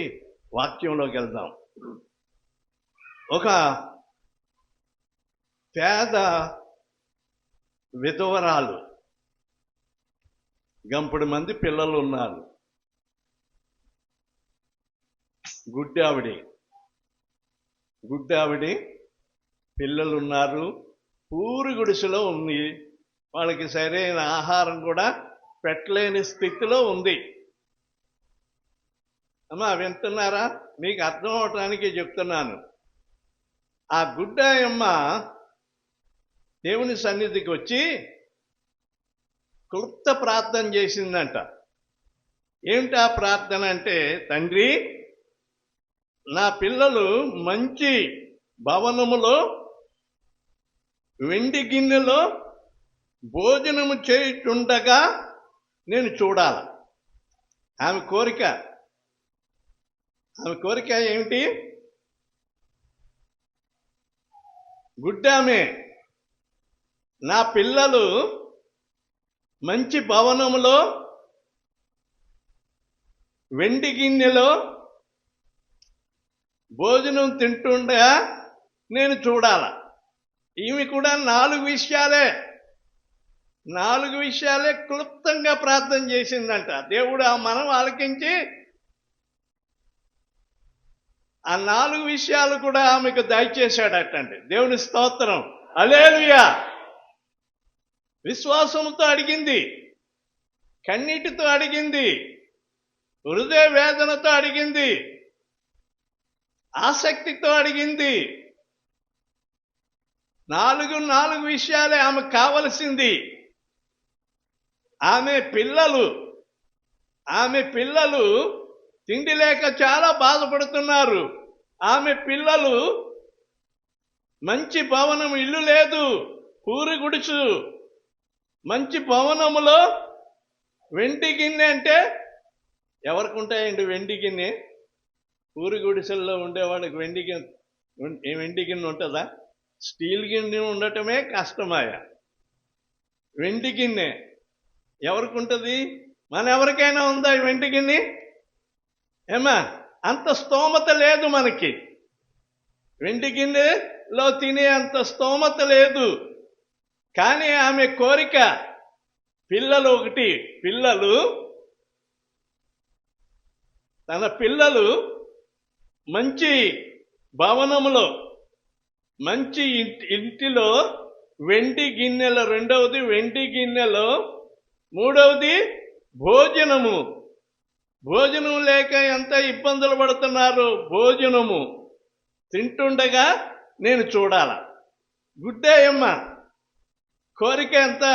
S8: వాక్యంలోకి వెళ్దాం. ఒక పేద విధవరాలు, గంపుడు మంది పిల్లలు ఉన్నారు. గుడ్డావిడి పిల్లలు ఉన్నారు. పూరి గుడిసెలో ఉంది. వాళ్ళకి సరైన ఆహారం కూడా పెట్టలేని స్థితిలో ఉంది. అమ్మా వింటున్నారా? మీకు అర్థం అవటానికి చెప్తున్నాను. ఆ గుడ్డాయమ్మ దేవుని సన్నిధికి వచ్చి క్లుప్త ప్రార్థన చేసిందంట. ఏమిటా ప్రార్థన అంటే, తండ్రి, నా పిల్లలు మంచి భవనములో వెండి గిన్నెలో భోజనము చేయుచుండగా నేను చూడాలి. ఆమె కోరిక ఏమిటి? గుడ్డామే, నా పిల్లలు మంచి భవనములో వెండి గిన్నెలో భోజనం తింటుండగా నేను చూడాల. ఈమె కూడా 4 విషయాలే క్లుప్తంగా ప్రార్థన చేసిందంట. దేవుడు ఆ మనం ఆలకించి ఆ 4 విషయాలు కూడా ఆమెకు దయచేశాడటండి. దేవుని స్తోత్రం, హల్లెలూయా. విశ్వాసంతో అడిగింది, కన్నీటితో అడిగింది, హృదయ వేదనతో అడిగింది, ఆసక్తితో అడిగింది. 4 విషయాలే ఆమెకు కావలసింది. ఆమె పిల్లలు తిండి లేక చాలా బాధపడుతున్నారు. ఆమె పిల్లలు మంచి భవనం, ఇల్లు లేదు, పూరి గుడిసు, మంచి భవనములో వెండి గిన్నె. అంటే ఎవరికి ఉంటాయండి వెండి గిన్నె? పూరి గుడిసెల్లో ఉండేవాడికి వెండి గిన్నె ఉంటుందా? స్టీల్ గిన్నె ఉండటమే కష్టమాయా. వెండి గిన్నె ఎవరికి ఉంటుంది? మన ఎవరికైనా ఉందా వెండి గిన్నె? ఏమా, అంత స్తోమత లేదు మనకి. వెండి గిన్నెలో తినే అంత స్తోమత లేదు. కానీ ఆమె కోరిక, తన పిల్లలు మంచి భవనములో, మంచి ఇంటిలో వెండి గిన్నెలో, రెండవది వెండి గిన్నెలో, మూడవది భోజనం లేక ఎంత ఇబ్బందులు పడుతున్నారు. భోజనము తింటుండగా నేను చూడాల. గుడ్డాయమ్మ కోరిక ఎంత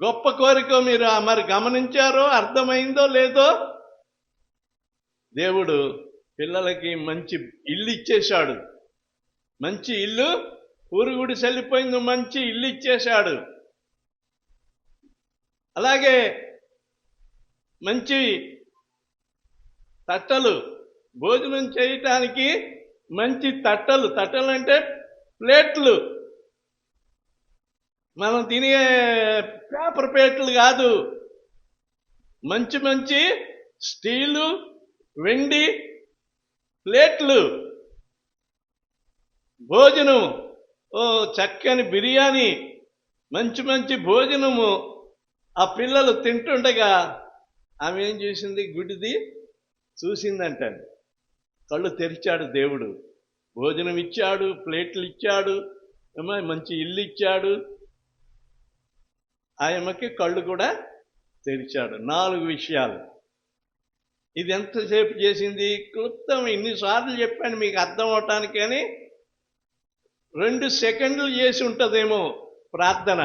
S8: గొప్ప కోరికో మీరు మరి గమనించారో, అర్థమైందో లేదో. దేవుడు పిల్లలకి మంచి ఇల్లు ఇచ్చేశాడు. మంచి ఇల్లు, ఊరుగుడి చెల్లిపోయింది, మంచి ఇల్లు ఇచ్చేశాడు. అలాగే మంచి తట్టలు, భోజనం చేయటానికి మంచి తట్టలు అంటే ప్లేట్లు, మనం తినే పేపర్ ప్లేట్లు కాదు, మంచి స్టీలు, వెండి ప్లేట్లు. భోజనం, చక్కని బిర్యానీ, మంచి భోజనము ఆ పిల్లలు తింటుండగా ఆమె ఏం చేసింది? గుడిది చూసిందంటండి. కళ్ళు తెరిచాడు దేవుడు. భోజనం ఇచ్చాడు, ప్లేట్లు ఇచ్చాడు, మంచి ఇల్లు ఇచ్చాడు. ఆయమ్మకి కళ్ళు కూడా తెరిచాడు. 4 విషయాలు. ఇది ఎంతసేపు చేసింది? క్లుప్తం. ఇన్నిసార్లు చెప్పాను మీకు అర్థం అవటానికి, కానీ 2 సెకండ్లు చేసి ఉంటుందేమో ప్రార్థన.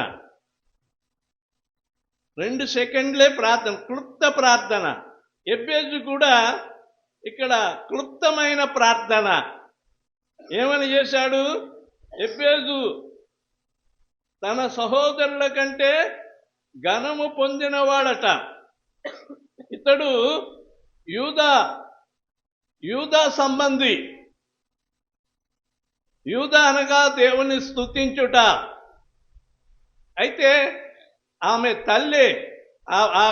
S8: 2 సెకండ్లే ప్రార్థన, క్లుప్త ప్రార్థన. ఎబ్బేజు కూడా ఇక్కడ క్లుప్తమైన ప్రార్థన. ఏమని చేశాడు? ఎబ్బేజు తన సహోదరుల కంటే ఘనము పొందినవాడట. ఇతడు యూదా సంబంధి. యూదా అనగా దేవుని స్తుతించుట. అయితే ఆమె తల్లి, ఆ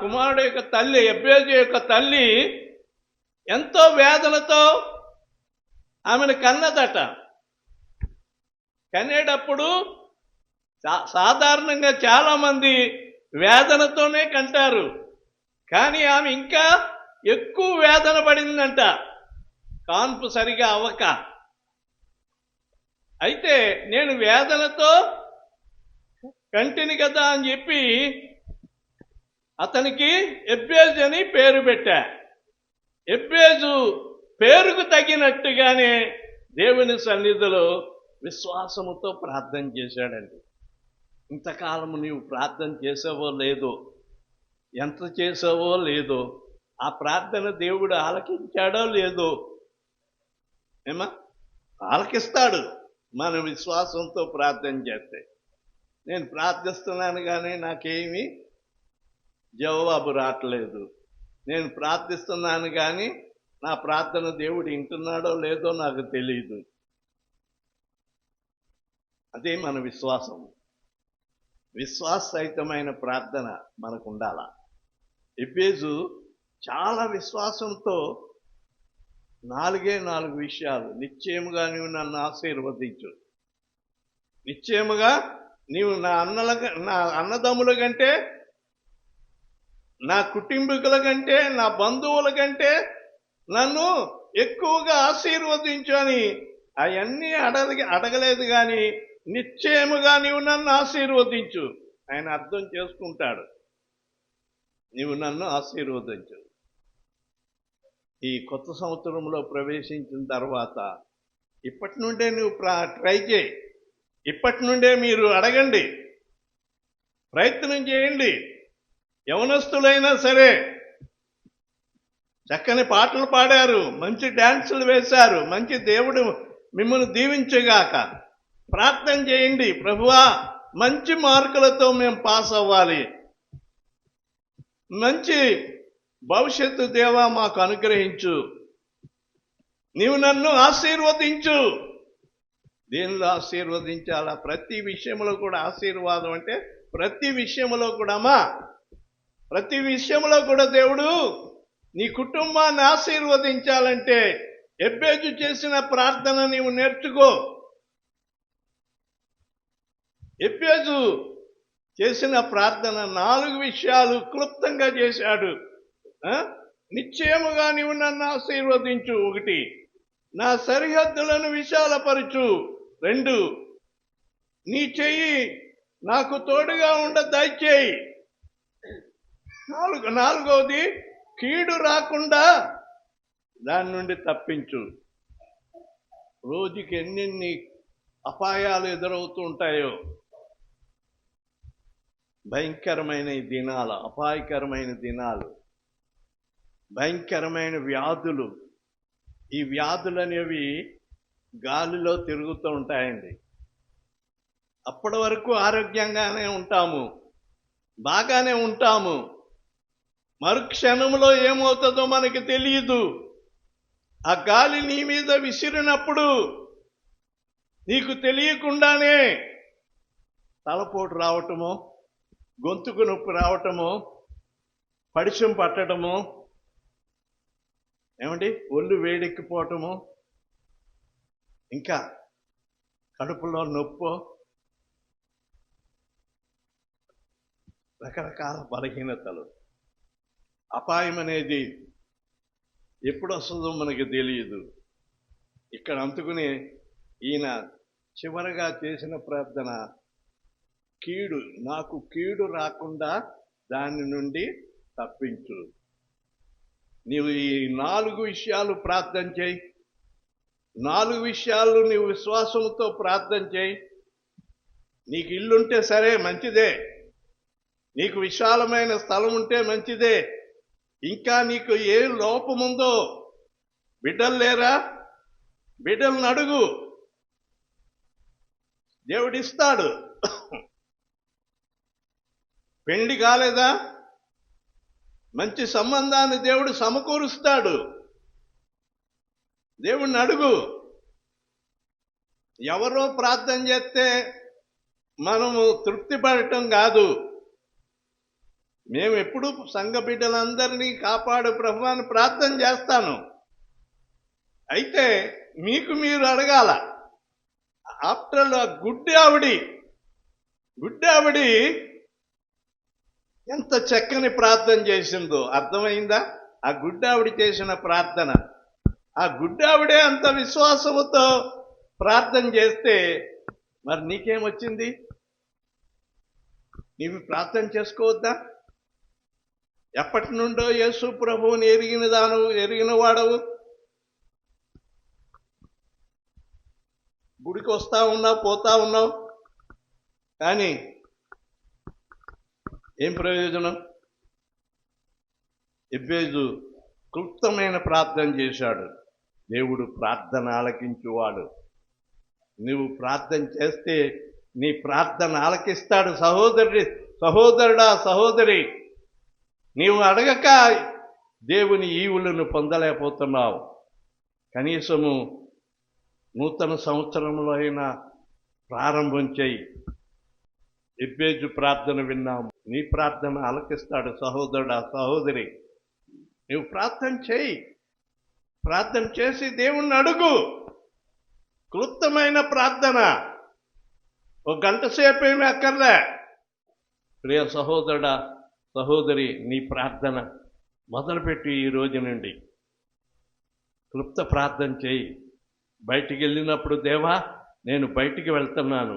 S8: కుమారుడు యొక్క తల్లి, ఎబ్బేజు యొక్క తల్లి ఎంతో వేదనతో ఆమెను కన్నదట. కనేటప్పుడు సాధారణంగా చాలామంది వేదనతోనే కంటారు, కానీ ఆమె ఇంకా ఎక్కువ వేదన పడిందంట, కాన్పు సరిగా అవ్వక. అయితే నేను వేదనతో కంటిని కదా అని చెప్పి అతనికి ఎబ్బేజు అని పేరు పెట్టా. ఎబ్బేజు పేరుకు తగినట్టుగానే దేవుని సన్నిధిలో విశ్వాసముతో ప్రార్థన చేశాడండి. ఇంతకాలము నీవు ప్రార్థన చేసావో లేదో, ఎంత చేసావో లేదో, ఆ ప్రార్థన దేవుడు ఆలకించాడో లేదో. ఆలకిస్తాడు మన విశ్వాసంతో ప్రార్థన చేస్తే. నేను ప్రార్థిస్తున్నాను కానీ నాకేమీ జవాబు రావట్లేదు. నేను ప్రార్థిస్తున్నాను కానీ నా ప్రార్థన దేవుడు వింటున్నాడో లేదో నాకు తెలియదు. అదే మన విశ్వాసం. విశ్వాసరహితమైన ప్రార్థన మనకు ఉండాల. ఎబ్బేజు చాలా విశ్వాసంతో 4 విషయాలు, నిశ్చయముగా నీవు నన్ను ఆశీర్వదించు, నిశ్చయముగా నీవు నా అన్నదమ్ముల కంటే, నా కుటుంబీకుల కంటే, నా బంధువుల కంటే నన్ను ఎక్కువగా ఆశీర్వదించు అని అవన్నీ అడగలేదు. కానీ నిశ్చయముగా నీవు నన్ను ఆశీర్వదించు. ఆయన అర్థం చేసుకుంటాడు, నీవు నన్ను ఆశీర్వదించు. ఈ కొత్త సంవత్సరంలో ప్రవేశించిన తర్వాత ఇప్పటి నుండే నువ్వు ట్రై చేయి. ఇప్పటి నుండే మీరు అడగండి, ప్రయత్నం చేయండి. యవనస్తులైనా సరే చక్కని పాటలు పాడారు, మంచి డ్యాన్సులు వేశారు, మంచి దేవుడు మిమ్మల్ని దీవించగాక. ప్రార్థన చేయండి, ప్రభువా మంచి మార్కులతో మేము పాస్ అవ్వాలి, మంచి భవిష్యత్తు దేవా మాకు అనుగ్రహించు, నీవు నన్ను ఆశీర్వదించు. దేనిలో ఆశీర్వదించాలా? ప్రతి విషయంలో కూడా ఆశీర్వాదం అంటే ప్రతి విషయంలో కూడా ప్రతి విషయంలో కూడా దేవుడు నీ కుటుంబాన్ని ఆశీర్వదించాలంటే ఎబ్బేజు చేసిన ప్రార్థన నీవు నేర్చుకో. ఎబ్బేజు చేసిన ప్రార్థన 4 విషయాలు క్లుప్తంగా చేశాడు. నిశ్చయముగా నీవు నన్ను ఆశీర్వదించు. 1, నా సరిహద్దులను విశాలపరచు. 2, నీ చెయ్యి నాకు తోడుగా ఉండ దయచేయి. 4వది, కీడు రాకుండా దాని నుండి తప్పించు. రోజుకి ఎన్నెన్ని అపాయాలు ఎదురవుతూ ఉంటాయో, భయంకరమైన దినాలు, అపాయకరమైన దినాలు, భయంకరమైన వ్యాధులు. ఈ వ్యాధులు అనేవి గాలిలో తిరుగుతూ ఉంటాయండి. అప్పటి వరకు ఆరోగ్యంగానే ఉంటాము, బాగానే ఉంటాము. మరుక్షణంలో ఏమవుతుందో మనకి తెలియదు. ఆ గాలి నీ మీద విసిరినప్పుడు నీకు తెలియకుండానే తలపోటు రావటము, గొంతుకు నొప్పి రావటము, పడిశం పట్టడము, ఒళ్ళు వేడెక్కిపోవటము, ఇంకా కడుపులో నొప్పి, రకరకాల బలహీనతలు. అపాయం అనేది ఎప్పుడు వస్తుందో మనకి తెలియదు. ఇక్కడ అందుకుని ఈయన చివరగా చేసిన ప్రార్థన, నాకు కీడు రాకుండా దాని నుండి తప్పించు. నీవు ఈ 4 విషయాలు ప్రార్థన చేయి. 4 విషయాలు నీవు విశ్వాసంతో ప్రార్థన చేయి. నీకు ఇల్లుంటే సరే, మంచిదే. నీకు విశాలమైన స్థలం ఉంటే మంచిదే. ఇంకా నీకు ఏ లోపముందో, బిడ్డలు లేరా, బిడ్డలను అడుగు, దేవుడిస్తాడు. పెళ్లి కాలేదా, మంచి సంబంధాన్ని దేవుడు సమకూరుస్తాడు. దేవుణ్ణి అడుగు. ఎవరో ప్రార్థన చేస్తే మనము తృప్తి పడటం కాదు. మేము ఎప్పుడు సంఘ బిడ్డలందరినీ కాపాడు ప్రభువా అని ప్రార్థన చేస్తాను. అయితే మీకు మీరు అడగాల. ఆఫ్టర్ గుడ్డి ఆవిడి ఎంత చక్కని ప్రార్థన చేసిందో అర్థమైందా? ఆ గుడ్డావిడి చేసిన ప్రార్థన. ఆ గుడ్డావిడే అంత విశ్వాసముతో ప్రార్థన చేస్తే మరి నీకేమొచ్చింది? నీవు ప్రార్థన చేసుకోవద్దా? ఎప్పటి నుండో యేసు ప్రభువుని ఎరిగిన వాడవు. గుడికి వస్తా ఉన్నావు, పోతా ఉన్నావు, కానీ ఏం ప్రయోజనం? ఎబ్బేజు క్లుప్తమైన ప్రార్థన చేశాడు. దేవుడు ప్రార్థన ఆలకించువాడు. నువ్వు ప్రార్థన చేస్తే నీ ప్రార్థన ఆలకిస్తాడు. సహోదరుడా, సహోదరి, నీవు అడగక దేవుని ఈవులను పొందలేకపోతున్నావు. కనీసము నూతన సంవత్సరంలో అయినా ప్రారంభం చేయి. ఎబ్బేజు ప్రార్థన విన్నాము. నీ ప్రార్థన ఆలకిస్తాడు. సహోదరుడా, సహోదరి, నువ్వు ప్రార్థన చేయి. ప్రార్థన చేసి దేవుణ్ణి అడుగు. క్లుప్తమైన ప్రార్థన, ఒక గంట సేపు ఏమీ అక్కర్లే. ప్రియ సహోదరుడా, సహోదరి, నీ ప్రార్థన మొదలుపెట్టి ఈ రోజు నుండి క్లుప్త ప్రార్థన చేయి. బయటికి వెళ్ళినప్పుడు, దేవా నేను బయటికి వెళ్తున్నాను,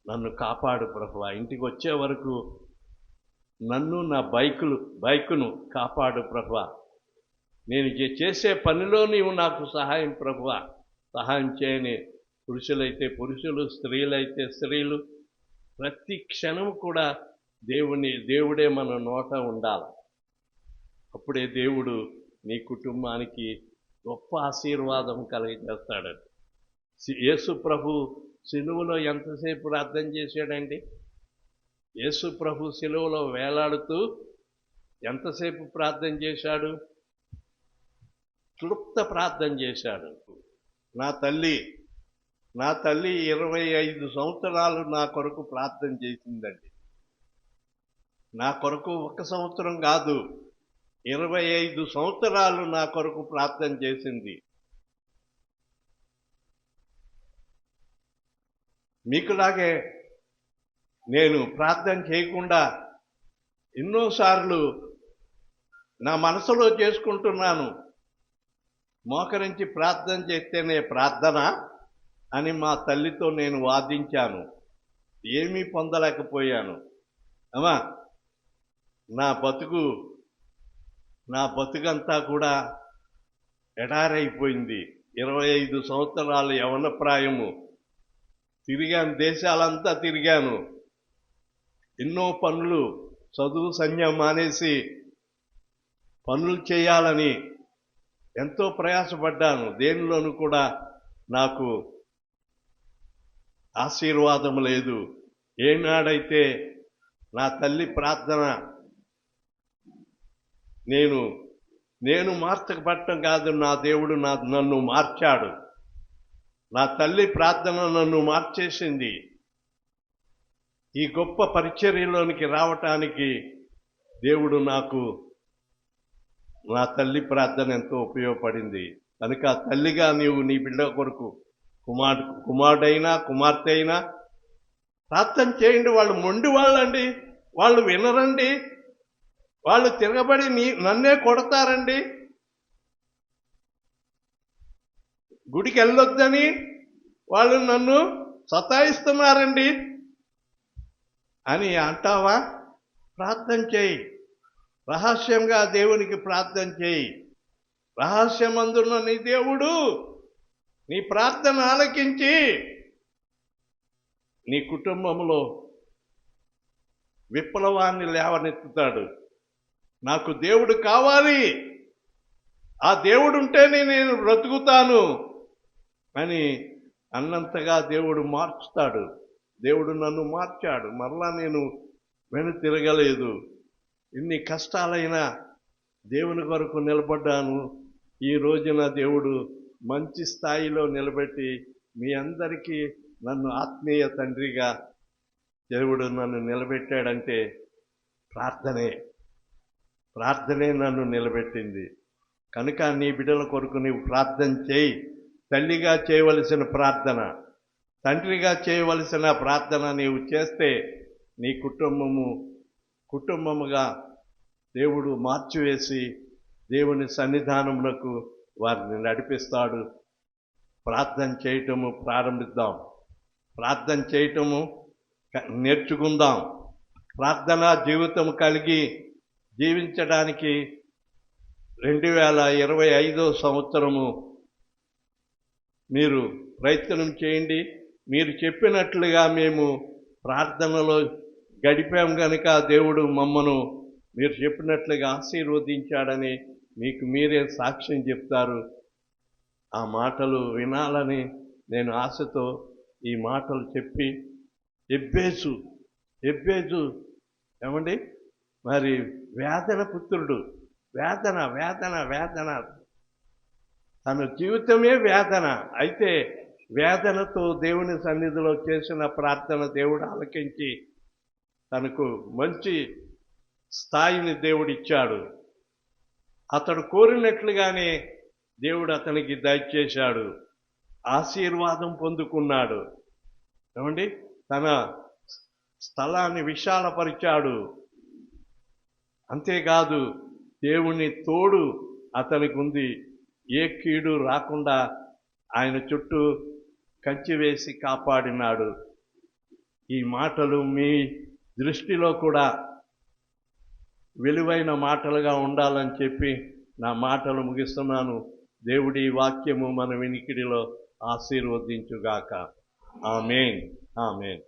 S8: నన్ను కాపాడు ప్రభువా. ఇంటికి వచ్చే వరకు నన్ను, నా బైకును కాపాడు ప్రభువా. నేను చేసే పనిలో నీవు నాకు సహాయం ప్రభువా. సహాయం చేయని పురుషులైతే పురుషులు, స్త్రీలైతే స్త్రీలు, ప్రతి క్షణం కూడా దేవుడే మన నోట ఉండాలి. అప్పుడే దేవుడు నీ కుటుంబానికి గొప్ప ఆశీర్వాదం కలిగజేస్తాడు. యేసు ప్రభు సిలువలో ఎంతసేపు ప్రార్థన చేశాడండి? యేసు ప్రభు సిలువలో వేలాడుతూ ఎంతసేపు ప్రార్థన చేశాడు? క్లుప్త ప్రార్థన చేశాడు. నా తల్లి 25 సంవత్సరాలు నా కొరకు ప్రార్థన చేసిందండి. నా కొరకు 1 సంవత్సరం కాదు, 25 సంవత్సరాలు నా కొరకు ప్రార్థన చేసింది. మీకులాగే నేను ప్రార్థన చేయకుండా ఎన్నోసార్లు నా మనసులో చేసుకుంటున్నాను. మోకరించి ప్రార్థన చేస్తేనే ప్రార్థన అని మా తల్లితో నేను వాదించాను. ఏమీ పొందలేకపోయాను. అమ్మా, నా బతుకంతా కూడా ఎడారైపోయింది. 25 సంవత్సరాలు యవ్వన ప్రాయము. తిరిగాను, దేశాలంతా తిరిగాను. ఎన్నో పనులు, చదువు సంధ్య మానేసి పనులు చేయాలని ఎంతో ప్రయాసపడ్డాను. దేనిలోనూ కూడా నాకు ఆశీర్వాదం లేదు. ఏనాడైతే నా తల్లి ప్రార్థన నేను మార్చబడటం కాదు, నా దేవుడు నన్ను మార్చాడు. నా తల్లి ప్రార్థన నన్ను మార్చేసింది. ఈ గొప్ప పరిచర్యలోనికి రావటానికి దేవుడు నాకు, నా తల్లి ప్రార్థన ఎంతో ఉపయోగపడింది. కనుక తల్లిగా నీవు నీ బిడ్డ కొరకు, కుమారుడైనా కుమార్తె అయినా ప్రార్థన చేయండి. వాళ్ళు మొండి వాళ్ళండి, వాళ్ళు వినరండి, వాళ్ళు తిరగబడి నన్నే కొడతారండి. గుడికి వెళ్ళొద్దని వాళ్ళు నన్ను సతాయిస్తున్నారండి అని అంటావా? ప్రార్థన చేయి. రహస్యంగా దేవునికి ప్రార్థన చేయి. రహస్యమందున్న నీ దేవుడు నీ ప్రార్థన ఆలకించి నీ కుటుంబంలో విప్లవాన్ని లేవనెత్తుతాడు. నాకు దేవుడు కావాలి, ఆ దేవుడు ఉంటేనే నేను బ్రతుకుతాను అని అన్నంతగా దేవుడు మార్చుతాడు. దేవుడు నన్ను మార్చాడు. మరలా నేను తిరగలేదు. ఎన్ని కష్టాలైనా దేవుని కొరకు నిలబడ్డాను. ఈ రోజున దేవుడు మంచి స్థాయిలో నిలబెట్టి మీ అందరికీ నన్ను ఆత్మీయ తండ్రిగా దేవుడు నన్ను నిలబెట్టాడంటే ప్రార్థనే నన్ను నిలబెట్టింది. కనుక నీ బిడ్డల కొరకు నీవు ప్రార్థన చేయి. తల్లిగా చేయవలసిన ప్రార్థన, తండ్రిగా చేయవలసిన ప్రార్థన నీవు చేస్తే నీ కుటుంబముగా దేవుడు మార్చివేసి దేవుని సన్నిధానములకు వారిని నడిపిస్తాడు. ప్రార్థన చేయటము ప్రారంభిద్దాం. ప్రార్థన చేయటము నేర్చుకుందాం. ప్రార్థనా జీవితం కలిగి జీవించడానికి 2025 సంవత్సరము మీరు ప్రయత్నం చేయండి. మీరు చెప్పినట్లుగా మేము ప్రార్థనలో గడిపాం కనుక దేవుడు మమ్మను మీరు చెప్పినట్లుగా ఆశీర్వదించాడని మీకు మీరే సాక్ష్యం చెప్తారు. ఆ మాటలు వినాలని నేను ఆశతో ఈ మాటలు చెప్పి ఎబ్బేజు ఏమండి, మరి వేదన పుత్రుడు, వేదన తన జీవితమే వేదన. అయితే వేదనతో దేవుని సన్నిధిలో చేసిన ప్రార్థన దేవుడు ఆలకించి తనకు మంచి స్థాయిని దేవుడిచ్చాడు. అతడు కోరినట్లుగానే దేవుడు అతనికి దయచేశాడు. ఆశీర్వాదం పొందుకున్నాడు. ఏమండి, తన స్థలాన్ని విశాలపరిచాడు. అంతేకాదు దేవుని తోడు అతనికి ఉంది. ఏ కీడు రాకుండా ఆయన చుట్టూ కంచె వేసి కాపాడినాడు. ఈ మాటలు మీ దృష్టిలో కూడా విలువైన మాటలుగా ఉండాలని చెప్పి నా మాటలు ముగిస్తున్నాను. దేవుడి వాక్యము మన వినికిడిలో ఆశీర్వదించుగాక. ఆమేన్, ఆమేన్.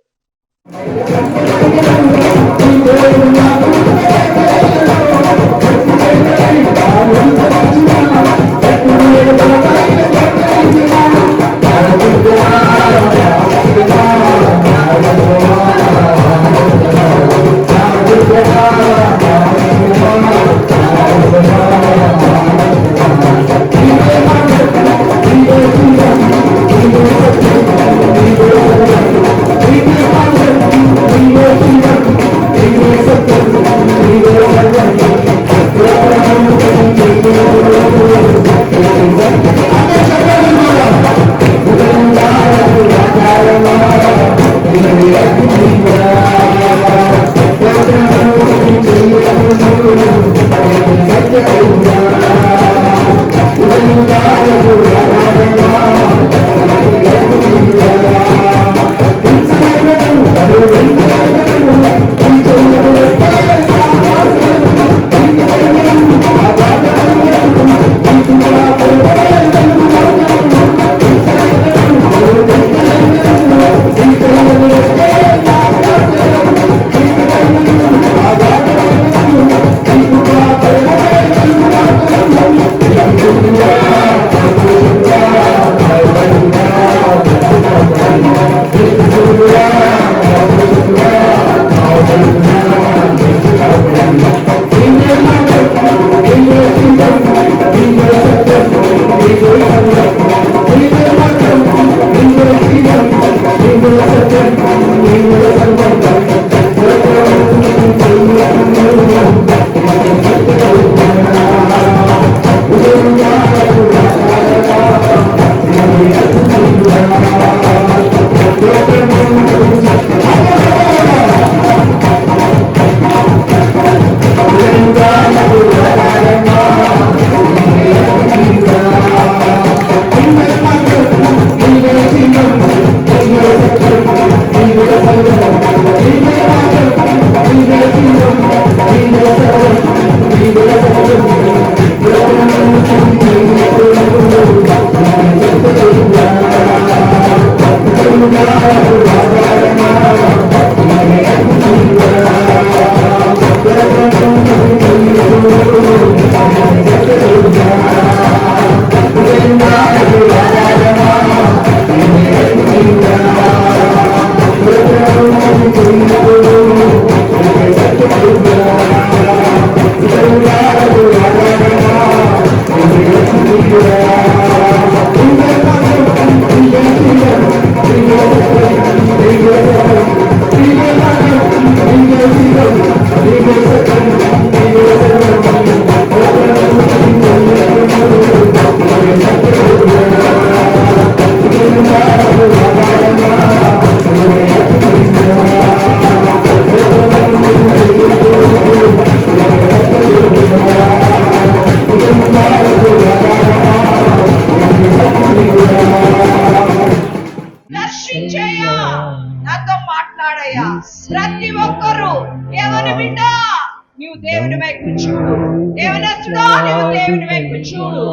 S1: దేవుని వైపు చూడు. యవనస్తుడా, నీవు దేవుని వైపు చూడు.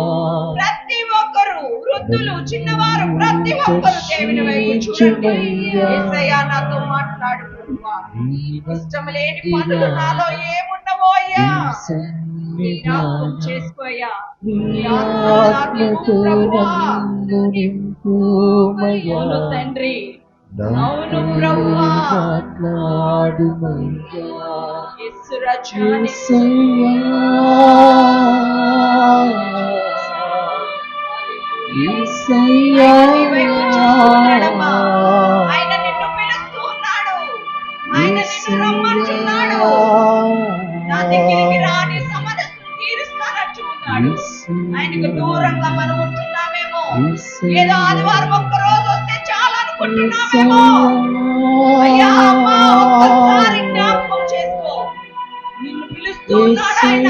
S1: ప్రతి ఒక్కరు, వృద్ధులు, చిన్నవారు, ప్రతి ఒక్కరు దేవుని వైపు చూడండి. యేసయ్యా, నాతో మాట్లాడు ప్రభువా. ఇష్టం లేని పనులు నాలో ఏమున్నవో అయ్యా, నీ జ్ఞాపకం చేసుకోయ్యా. నీ ఆత్మ నాకు ప్రభువా. అవును తండ్రి, అవును ప్రభువా. యేసు రాజాని ఆయన నీ వైపు చూస్తున్నాడమ్మా. ఆయన నిన్ను పిలుస్తూ ఉన్నాడు. ఆయన నిన్ను రమ్మంటున్నాడు. నా దగ్గరికి రాని సమస్యను తీరుస్తానంటూ ఉన్నాడు. ఆయనకు దూరంగా మనం ఉంటున్నామేమో. ఏదో ఆదివారం ఒక్క రోజు వస్తే చాలా అనుకుంటున్నామేమో. అయ్యా అమ్మా, ఒక్కసారి జ్ఞాపకం చేసుకో. నిన్ను పిలుస్తూ ఉన్నాడు ఆయన.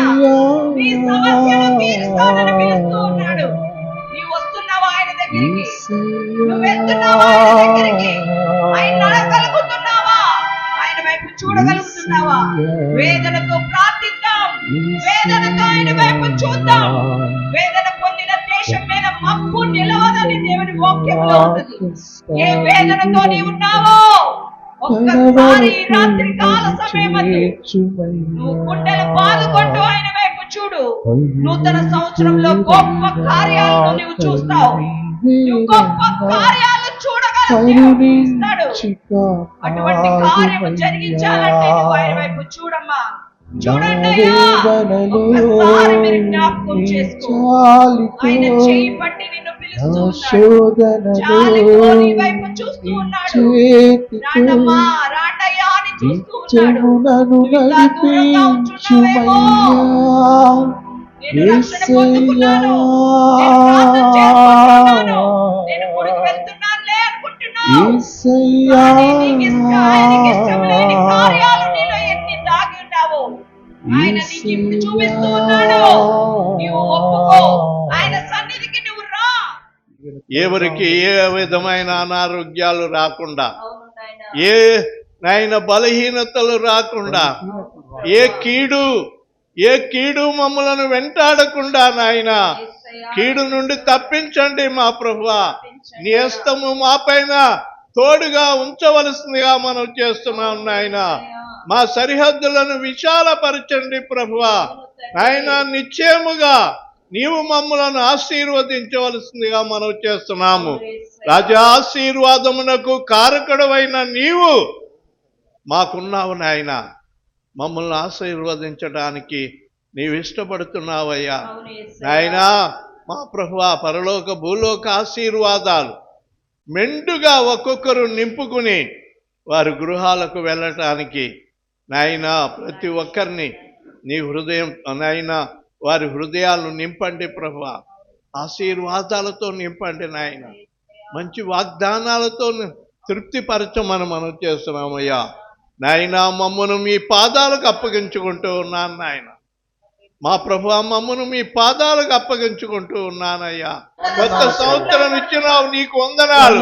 S1: నీ సమస్యను తీరుస్తానని పిలుస్తూ ఉన్నాడు. నీవు వస్తున్నావా ఆయన దగ్గరికి? నువ్వు వెళ్తున్నావా ఆయన దగ్గరికి? ఆయన అడగలుగుతున్నావా? ఆయన వైపు చూడగలుగుతున్నావా? వేదనతో ప్రార్థిద్దాం. వేదనతో ఆయన వైపు చూద్దాం. వేదన పొందిన దేశం మీద మబ్బు నిలవదని దేవుని వాక్యంలో ఉన్నది. ఏ వేదనతో నీవు ఉన్నావో ఒక్కసారి ఈ రాత్రి కాల సమయమందు నువ్వు గుండెలు బాదుకుంటూ ఆయన వైపు చూడు. నూతన సంవత్సరంలో గొప్ప కార్యాలను నువ్వు చూస్తావు. నువ్వు గొప్ప కార్యాలు చూడగలుగుతాడు. అటువంటి కార్యము జరిగించాలంటే నువ్వు ఆయన వైపు చూడమ్మా. చూడండి అయ్యా, ఒక్కసారి మీరు జ్ఞాపకం చేసుకో. ఆయన చేయి పట్టి నిన్ను పిలుస్తూ ఉన్నాడు. జాలితో నీ వైపు చూస్తూ ఉన్నాడు. రాండమ్మా, రాండయ్యా అని చూస్తూ ఉన్నాడు. నువ్వు ఇంకా దూరంగా ఉంటున్నావేమో. నేను రక్షణ పొందుకున్నాను, నేను ప్రార్థన చేసుకుంటున్నాను, నేను గుడికి వెళ్తున్నానులే అనుకుంటున్నావు. కానీ ఆయనకి ఇష్టం లేని కార్యాలు నీలో ఎన్ని దాగి ఉన్నావు. ఆయన నీకు ఇప్పుడు చూపిస్తూ ఉన్నాడు. నీవు ఒప్పుకో. ఆయన సన్నిధికి నువ్వు రా.
S8: ఎవరికి ఏ విధమైన అనారోగ్యాలు రాకుండా, ఏ నాయన బలహీనతలు రాకుండా, ఏ కీడు మమ్మలను వెంటాడకుండా నాయన కీడు నుండి తప్పించండి మా ప్రభువా. నీ హస్తము మా పైన తోడుగా ఉంచవలసిందిగా మనం చేస్తున్నాం నాయన. మా సరిహద్దులను విశాలపరచండి ప్రభువా. నాయన, నిశ్చయముగా నీవు మమ్మలను ఆశీర్వదించవలసిందిగా మనం చేస్తున్నాము. రాజా, ఆశీర్వాదమునకు కారకుడవైన నీవు మాకున్నావు నాయన. మమ్మల్ని ఆశీర్వదించడానికి నీవు ఇష్టపడుతున్నావయ్యా నాయనా. మా ప్రభువా, పరలోక భూలోక ఆశీర్వాదాలు మెండుగా ఒక్కొక్కరు నింపుకుని వారి గృహాలకు వెళ్ళటానికి నాయనా ప్రతి ఒక్కరిని నీ హృదయం నాయనా వారి హృదయాలను నింపండి ప్రభువా. ఆశీర్వాదాలతో నింపండి నాయన. మంచి వాగ్దానాలతో తృప్తిపరచమని మనం చేస్తున్నామయ్యా నాయనా. మమ్మను మీ పాదాలకు అప్పగించుకుంటూ ఉన్నాను నాయన. మా ప్రభువా, మమ్మను మీ పాదాలకు అప్పగించుకుంటూ ఉన్నానయ్యా. కొత్త సంవత్సరం ఇచ్చినావు, నీకు వందనాలు.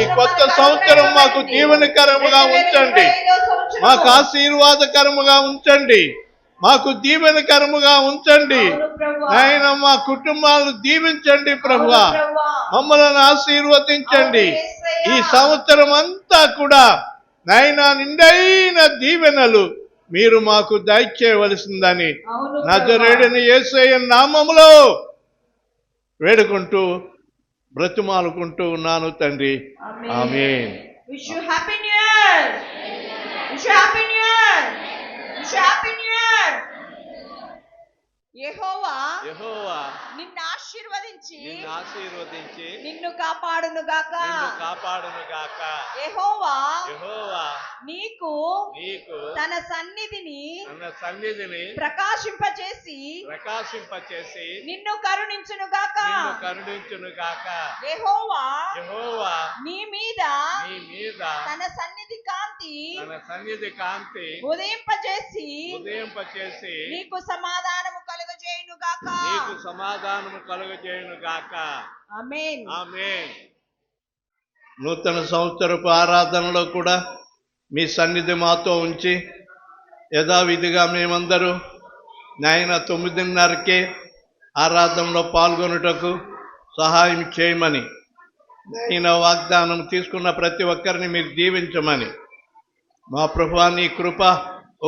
S8: ఈ కొత్త సంవత్సరం మాకు దీవెనకరముగా ఉంచండి, మాకు ఆశీర్వాదకరముగా ఉంచండి, మాకు దీవెనకరముగా ఉంచండి ఆయన. మా కుటుంబాలను దీవించండి ప్రభువా, మమ్మల్ని ఆశీర్వదించండి. ఈ సంవత్సరం అంతా కూడా నాయన నిండైన దీవెనలు మీరు మాకు దయచేయవలసిందని నజరేయుడైన యేసయ్య నామములో వేడుకుంటూ బ్రతిమాలుకుంటూ ఉన్నాను తండ్రి. ఆమేన్.
S1: Wish you happy new year. Wish you happy new year. Wish you happy new year. యెహోవా నిన్ను ఆశీర్వదించి నిన్ను కాపాడును గాక. యెహోవా నీకు తన సన్నిధిని ప్రకాశింపచేసి నిన్ను కరుణించును గాక. యెహోవా నీ మీద తన సన్నిధి కాంతి ఉదయింపచేసి నీకు సమాధానము కలుగజేయును గాక. ఆమేన్.
S8: ఆమేన్. నూతన సంవత్సరపు ఆరాధనలో కూడా మీ సన్నిధి మాతో ఉంచి యథావిధిగా మేమందరూ నాయన 9:30కే ఆరాధనలో పాల్గొనుటకు సహాయం చేయమని, నాయన వాగ్దానం తీసుకున్న ప్రతి ఒక్కరిని మీరు దీవించమని, మా ప్రభువా నీ కృప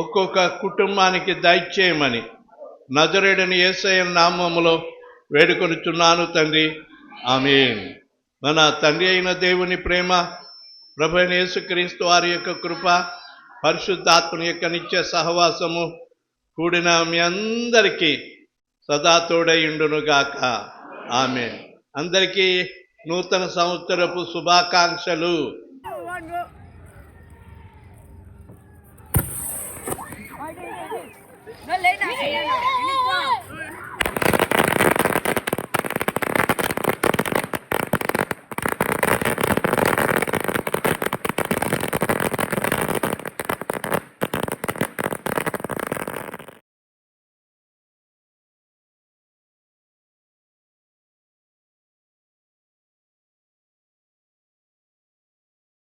S8: ఒక్కొక్క కుటుంబానికి దయచేయమని నజరేయుడైన యేసయ్య నామములో వేడుకొనుచున్నాను తండ్రి, ఆమేన్. మన తండ్రి అయిన దేవుని ప్రేమ, ప్రభు అయిన యేసుక్రీస్తు వారి యొక్క కృప, పరిశుద్ధాత్మని యొక్క నిత్య సహవాసము కూడిన మీ అందరికీ సదా తోడైండునుగాక, ఆమేన్. అందరికీ నూతన సంవత్సరపు శుభాకాంక్షలు.
S3: No, Lena.